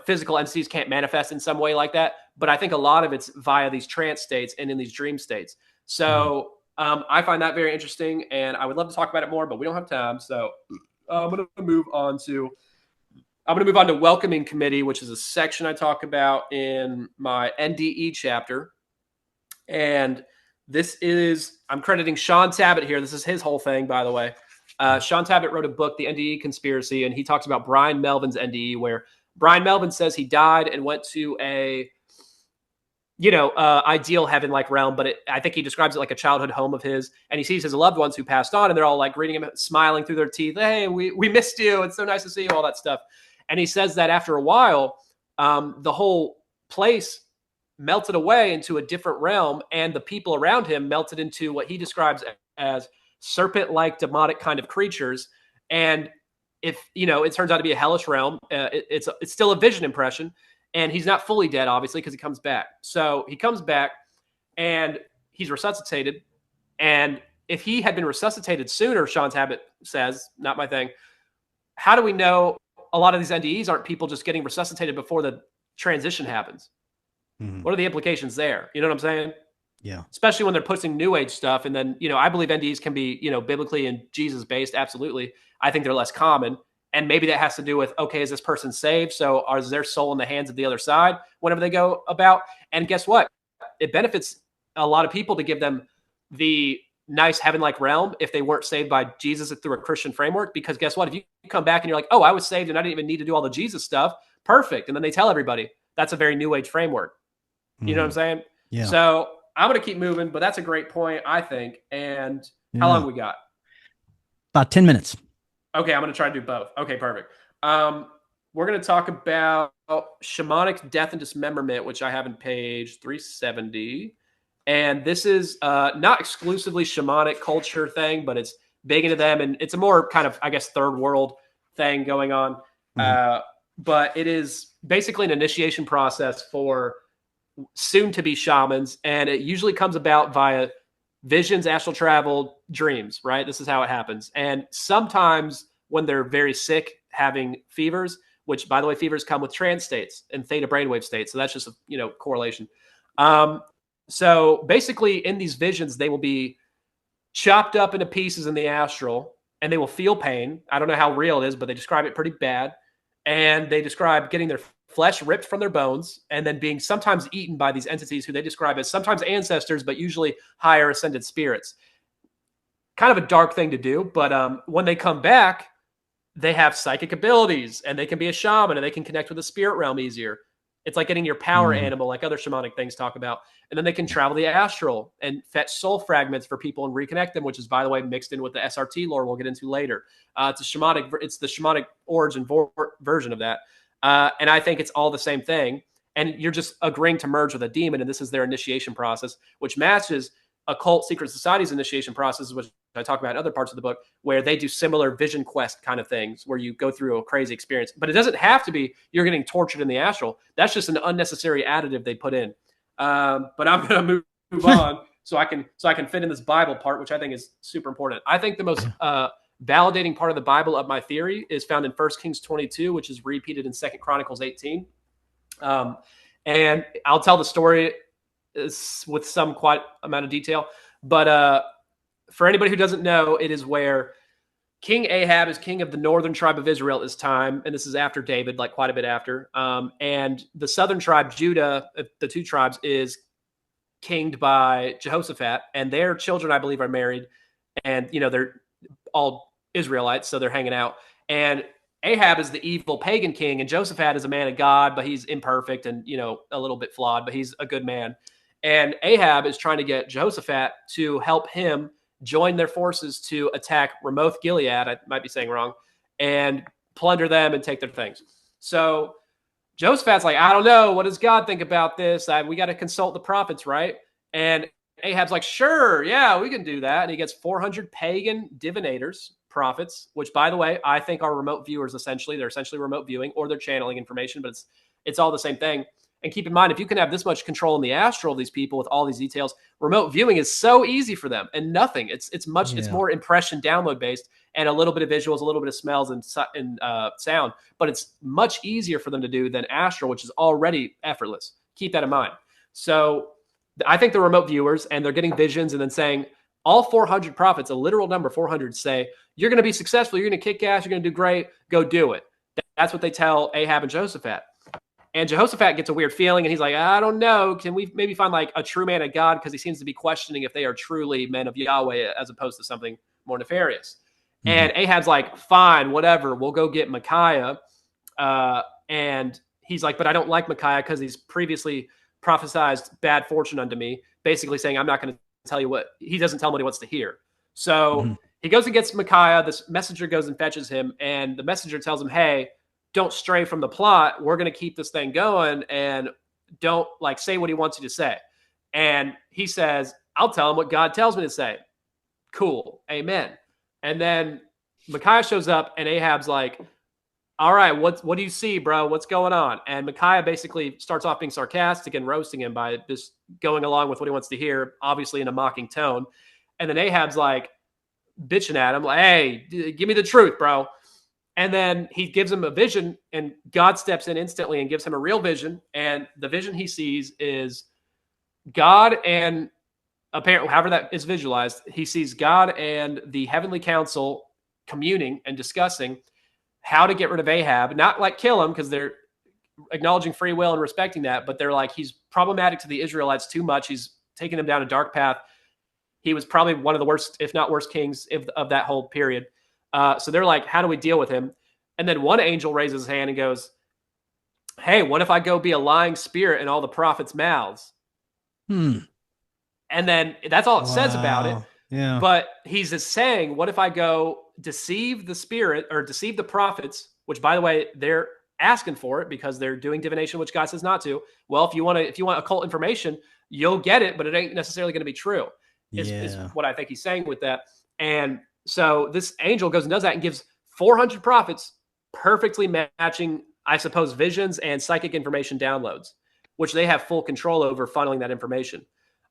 physical entities can't manifest in some way like that, but I think a lot of it's via these trance states and in these dream states. So I find that very interesting, and I would love to talk about it more, but we don't have time. So I'm going to move on to Welcoming Committee, which is a section I talk about in my NDE chapter. And I'm crediting Sean Tabbitt here. This is his whole thing, by the way. Sean Tabbitt wrote a book, The NDE Conspiracy, and he talks about Brian Melvin's NDE, where Brian Melvin says he died and went to a, ideal heaven-like realm, but I think he describes it like a childhood home of his, and he sees his loved ones who passed on, and they're all like greeting him, smiling through their teeth. Hey, we missed you. It's so nice to see you, all that stuff. And he says that after a while, the whole place melted away into a different realm, and the people around him melted into what he describes as serpent-like demonic kind of creatures. And if, it turns out to be a hellish realm, it's still a vision impression. And he's not fully dead, obviously, because he comes back. So he comes back and he's resuscitated. And if he had been resuscitated sooner, Sean Tabbitt says, not my thing, how do we know a lot of these NDEs aren't people just getting resuscitated before the transition happens? Mm-hmm. What are the implications there? You know what I'm saying? Yeah. Especially when they're pushing New Age stuff. And then, I believe NDEs can be, biblically and Jesus-based. Absolutely. I think they're less common. And maybe that has to do with, okay, is this person saved? So is their soul in the hands of the other side whenever they go about? And guess what? It benefits a lot of people to give them the nice heaven-like realm if they weren't saved by Jesus through a Christian framework. Because guess what? If you come back and you're like, oh, I was saved and I didn't even need to do all the Jesus stuff. Perfect. And then they tell everybody that's a very New Age framework. You know what I'm saying? Yeah. So I'm going to keep moving, but that's a great point, I think. And how long we got? About 10 minutes. Okay, I'm going to try to do both. Okay, perfect. We're going to talk about shamanic death and dismemberment, which I have in page 370. And this is not exclusively shamanic culture thing, but it's big into them. And it's a more kind of, I guess, third world thing going on. Mm-hmm. But it is basically an initiation process for soon-to-be shamans. And it usually comes about via visions, astral travel, dreams, right? This is how it happens. And sometimes when they're very sick, having fevers, which, by the way, fevers come with trance states and theta brainwave states. So that's just a correlation. So basically in these visions, they will be chopped up into pieces in the astral and they will feel pain. I don't know how real it is, but they describe it pretty bad. And they describe getting their flesh ripped from their bones and then being sometimes eaten by these entities who they describe as sometimes ancestors, but usually higher ascended spirits. Kind of a dark thing to do, but when they come back, they have psychic abilities and they can be a shaman and they can connect with the spirit realm easier. It's like getting your power animal, like other shamanic things talk about. And then they can travel the astral and fetch soul fragments for people and reconnect them, which is, by the way, mixed in with the SRT lore we'll get into later. It's the shamanic origin version of that. And I think it's all the same thing. And you're just agreeing to merge with a demon, and this is their initiation process, which matches occult secret society's initiation process, which I talk about in other parts of the book, where they do similar vision quest kind of things, where you go through a crazy experience. But it doesn't have to be you're getting tortured in the astral. That's just an unnecessary additive they put in. But I'm going to move on so I can fit in this Bible part, which I think is super important. I think the most validating part of the Bible of my theory is found in 1 Kings 22, which is repeated in 2 Chronicles 18. And I'll tell the story with some quite amount of detail. But for anybody who doesn't know, it is where King Ahab is king of the northern tribe of Israel at this time. And this is after David, like quite a bit after. And the southern tribe, Judah, the two tribes, is kinged by Jehoshaphat. And their children, I believe, are married. And, they're all Israelites, so they're hanging out. And Ahab is the evil pagan king, and Jehoshaphat is a man of God, but he's imperfect and, a little bit flawed, but he's a good man. And Ahab is trying to get Jehoshaphat to help him join their forces to attack Ramoth Gilead, I might be saying wrong, and plunder them and take their things. So Jehoshaphat's like, I don't know. What does God think about this? We got to consult the prophets, right? And Ahab's like, sure, yeah, we can do that. And he gets 400 pagan divinators, prophets, which, by the way, I think are remote viewers, essentially. They're essentially remote viewing, or they're channeling information, but it's all the same thing. And keep in mind, if you can have this much control in the astral of these people with all these details, remote viewing is so easy for them, and nothing. It's more impression download based, and a little bit of visuals, a little bit of smells and sound, but it's much easier for them to do than astral, which is already effortless. Keep that in mind. So I think the remote viewers, and they're getting visions and then saying, all 400 prophets, a literal number, 400, say, you're going to be successful, you're going to kick ass, you're going to do great, go do it. That's what they tell Ahab and Jehoshaphat. And Jehoshaphat gets a weird feeling, and he's like, I don't know. Can we maybe find like a true man of God? Because he seems to be questioning if they are truly men of Yahweh as opposed to something more nefarious. Mm-hmm. And Ahab's like, fine, whatever. We'll go get Micaiah. And he's like, but I don't like Micaiah because he's previously prophesied bad fortune unto me, basically saying, I'm not going to tell you what. He doesn't tell him what he wants to hear. So he goes and gets Micaiah. This messenger goes and fetches him. And the messenger tells him, hey, don't stray from the plot. We're going to keep this thing going, and don't say what he wants you to say. And he says, I'll tell him what God tells me to say. Cool. Amen. And then Micaiah shows up, and Ahab's like, all right, what do you see, bro? What's going on? And Micaiah basically starts off being sarcastic and roasting him by just going along with what he wants to hear, obviously in a mocking tone. And then Ahab's like bitching at him, like, hey, give me the truth, bro. And then he gives him a vision, and God steps in instantly and gives him a real vision. And the vision he sees is God, and apparently, however that is visualized, he sees God and the heavenly council communing and discussing how to get rid of Ahab. Not like kill him, because they're acknowledging free will and respecting that, but they're like, he's problematic to the Israelites too much. He's taking them down a dark path. He was probably one of the worst, if not worst, kings of that whole period. So they're like, how do we deal with him? And then one angel raises his hand and goes, hey, what if I go be a lying spirit in all the prophets' mouths? And then that's all it says about it. Yeah. But he's just saying, what if I go deceive the spirit or deceive the prophets, which, by the way, they're asking for it because they're doing divination, which God says not to. Well, if you want occult information, you'll get it, but it ain't necessarily going to be true. Is what I think he's saying with that. And so this angel goes and does that and gives 400 prophets perfectly matching, I suppose, visions and psychic information downloads, which they have full control over funneling that information.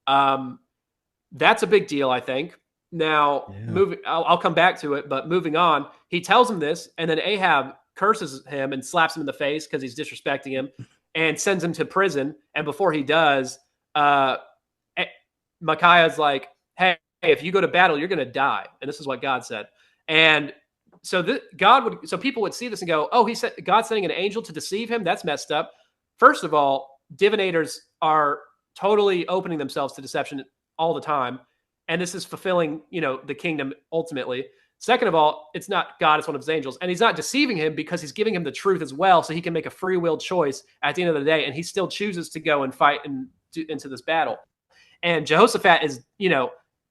That's a big deal, I think. Now, I'll come back to it, but moving on, he tells him this, and then Ahab curses him and slaps him in the face because he's disrespecting him and sends him to prison. And before he does, Micaiah's like, hey, if you go to battle, you're going to die. And this is what God said. And so people would see this and go, oh, God's sending an angel to deceive him. That's messed up. First of all, divinators are totally opening themselves to deception all the time. And this is fulfilling, the kingdom ultimately. Second of all, it's not God, it's one of his angels. And he's not deceiving him because he's giving him the truth as well. So he can make a free will choice at the end of the day. And he still chooses to go and fight into this battle. And Jehoshaphat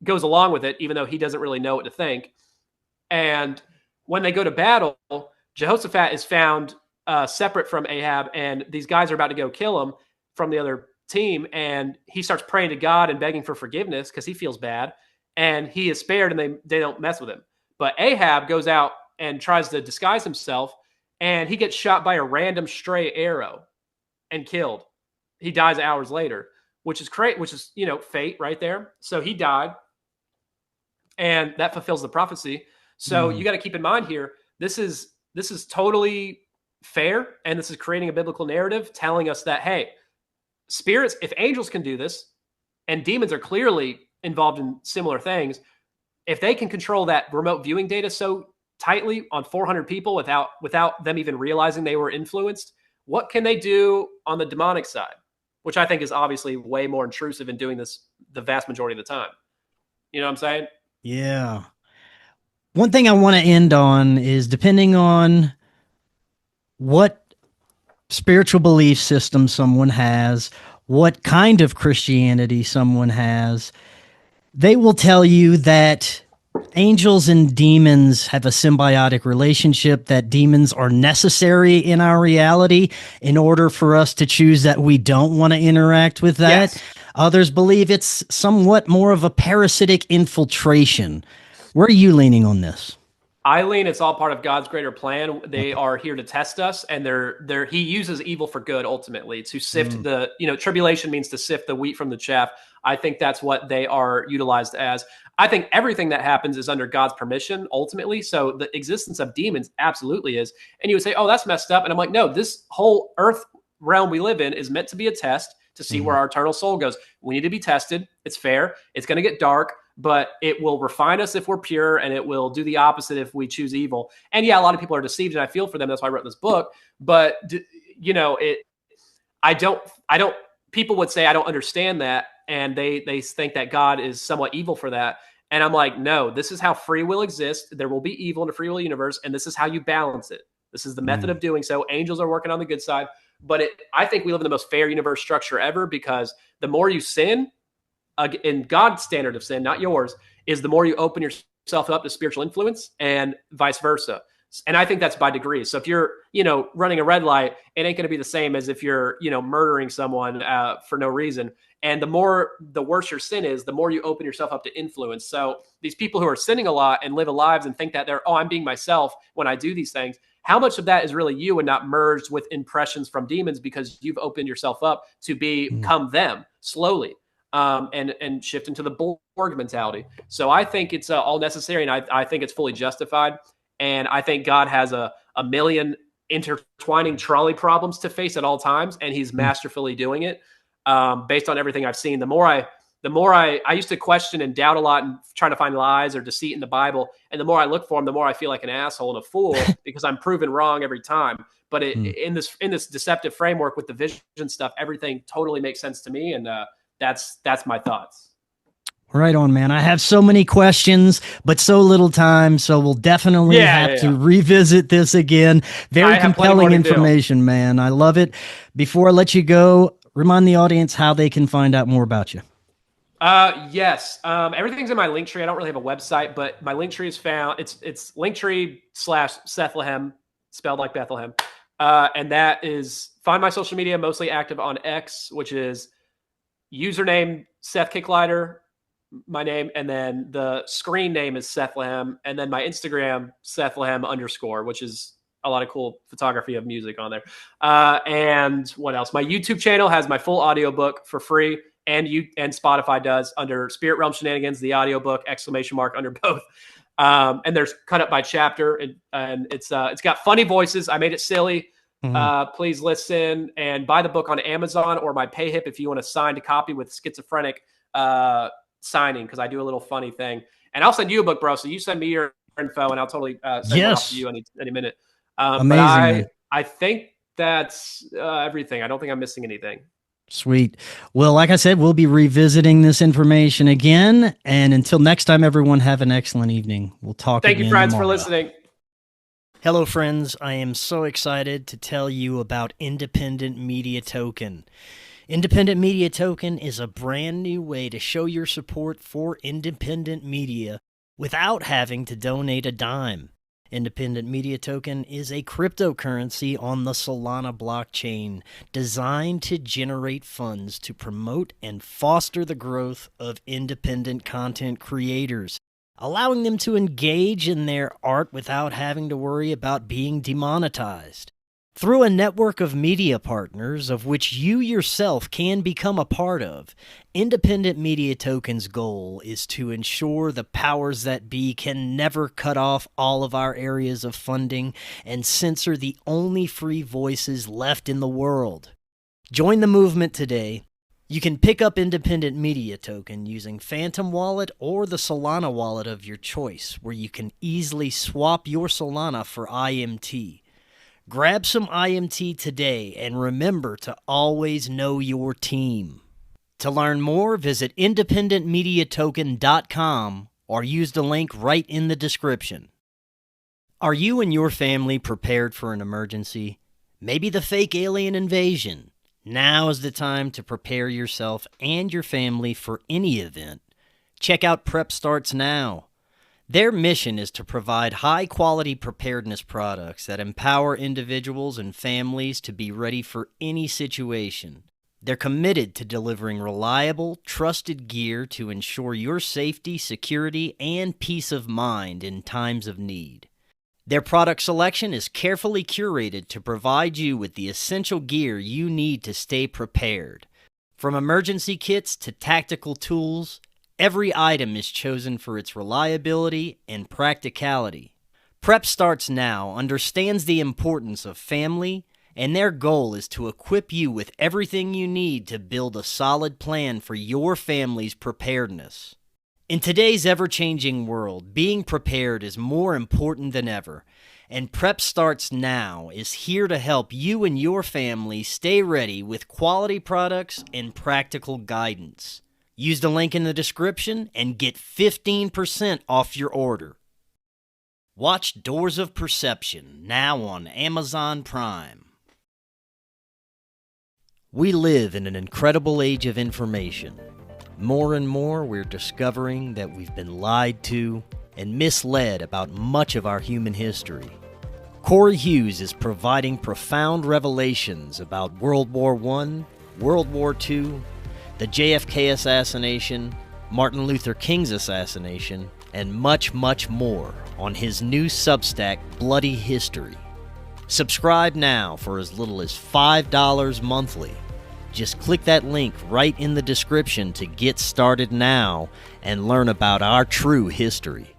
goes along with it, even though he doesn't really know what to think. And when they go to battle, Jehoshaphat is found separate from Ahab. And these guys are about to go kill him from the other team. And he starts praying to God and begging for forgiveness because he feels bad. And he is spared and they don't mess with him. But Ahab goes out and tries to disguise himself, and he gets shot by a random stray arrow and killed. He dies hours later, which is fate right there. So he died, and that fulfills the prophecy. So you got to keep in mind here, this is totally fair, and this is creating a biblical narrative telling us that, hey, spirits, if angels can do this, and demons are clearly involved in similar things, if they can control that remote viewing data so tightly on 400 people without them even realizing they were influenced, what can they do on the demonic side? Which I think is obviously way more intrusive in doing this the vast majority of the time. You know what I'm saying? Yeah. One thing I want to end on is, depending on what spiritual belief system someone has, what kind of Christianity someone has, they will tell you that angels and demons have a symbiotic relationship, that demons are necessary in our reality in order for us to choose that we don't want to interact with that. Yes. Others believe it's somewhat more of a parasitic infiltration. Where are you leaning on this? I lean it's all part of God's greater plan. They are here to test us, and he uses evil for good ultimately to sift tribulation means to sift the wheat from the chaff. I think that's what they are utilized as. I think everything that happens is under God's permission ultimately. So the existence of demons absolutely is. And you would say, oh, that's messed up. And I'm like, no, this whole earth realm we live in is meant to be a test to see where our eternal soul goes. We need to be tested. It's fair. It's going to get dark, but it will refine us if we're pure, and it will do the opposite if we choose evil. And yeah, a lot of people are deceived, and I feel for them. That's why I wrote this book. But people would say, I don't understand that. And they think that God is somewhat evil for that. And I'm like, no, this is how free will exists. There will be evil in a free will universe, and this is how you balance it. This is the method of doing so. Angels are working on the good side. But I think we live in the most fair universe structure ever, because the more you sin, in God's standard of sin, not yours, is the more you open yourself up to spiritual influence, and vice versa. And I think that's by degrees. So if you're, running a red light, it ain't going to be the same as if you're, murdering someone for no reason. And the worse your sin is, the more you open yourself up to influence. So these people who are sinning a lot and live lives and think that I'm being myself when I do these things, how much of that is really you and not merged with impressions from demons, because you've opened yourself up to become them slowly, and shift into the Borg mentality. So I think it's all necessary, and I think it's fully justified. And I think God has a million intertwining trolley problems to face at all times, and he's masterfully doing it. Based on everything I've seen, the more I used to question and doubt a lot and try to find lies or deceit in the Bible. And the more I look for them, the more I feel like an asshole and a fool because I'm proven wrong every time. But in this deceptive framework with the vision stuff, everything totally makes sense to me. And that's my thoughts. Right on, man. I have so many questions, but so little time. So we'll definitely have to revisit this again. Very compelling information, man. I love it. Before I let you go, remind the audience how they can find out more about you. Yes. Everything's in my link tree. I don't really have a website, but my link tree is found. It's linktree/Sethlehem, spelled like Bethlehem. And that is, find my social media, mostly active on X, which is username Seth Kicklighter, my name, and then the screen name is Sethlehem, and then my Instagram Sethlehem_, which is a lot of cool photography of music on there. And what else? My YouTube channel has my full audiobook for free, and Spotify does under Spirit Realm Shenanigans, the audiobook, ! Under both. And there's cut up by chapter, and it's got funny voices. I made it silly. Please listen and buy the book on Amazon or my PayHip if you want a signed copy with schizophrenic signing, because I do a little funny thing. And I'll send you a book, bro. So you send me info, and I'll totally send one off to Yes. you any minute. Amazing, But man. I think that's everything. I don't think I'm missing anything. Sweet. Well, like I said, we'll be revisiting this information again. And until next time, everyone, have an excellent evening. We'll talk again Thank you, friends, for tomorrow. listening. Hello, friends. I am so excited to tell you about Independent Media Token. Independent Media Token is a brand new way to show your support for independent media without having to donate a dime. Independent Media Token is a cryptocurrency on the Solana blockchain designed to generate funds to promote and foster the growth of independent content creators, allowing them to engage in their art without having to worry about being demonetized. Through a network of media partners, of which you yourself can become a part of, Independent Media Token's goal is to ensure the powers that be can never cut off all of our areas of funding and censor the only free voices left in the world. Join the movement today. You can pick up Independent Media Token using Phantom Wallet or the Solana wallet of your choice, where you can easily swap your Solana for IMT. Grab some IMT today and remember to always know your team. To learn more, visit independentmediatoken.com or use the link right in the description. Are you and your family prepared for an emergency? Maybe the fake alien invasion? Now is the time to prepare yourself and your family for any event. Check out Prep Starts Now. Their mission is to provide high-quality preparedness products that empower individuals and families to be ready for any situation. They're committed to delivering reliable, trusted gear to ensure your safety, security, and peace of mind in times of need. Their product selection is carefully curated to provide you with the essential gear you need to stay prepared. From emergency kits to tactical tools, every item is chosen for its reliability and practicality. Prep Starts Now understands the importance of family, and their goal is to equip you with everything you need to build a solid plan for your family's preparedness. In today's ever-changing world, being prepared is more important than ever, and Prep Starts Now is here to help you and your family stay ready with quality products and practical guidance. Use the link in the description and get 15% off your order. Watch Doors of Perception now on Amazon Prime. We live in an incredible age of information. More and more, we're discovering that we've been lied to and misled about much of our human history. Cory Hughes is providing profound revelations about World War I, World War II, the JFK assassination, Martin Luther King's assassination, and much, much more on his new Substack, Bloody History. Subscribe now for as little as $5 monthly. Just click that link right in the description to get started now and learn about our true history.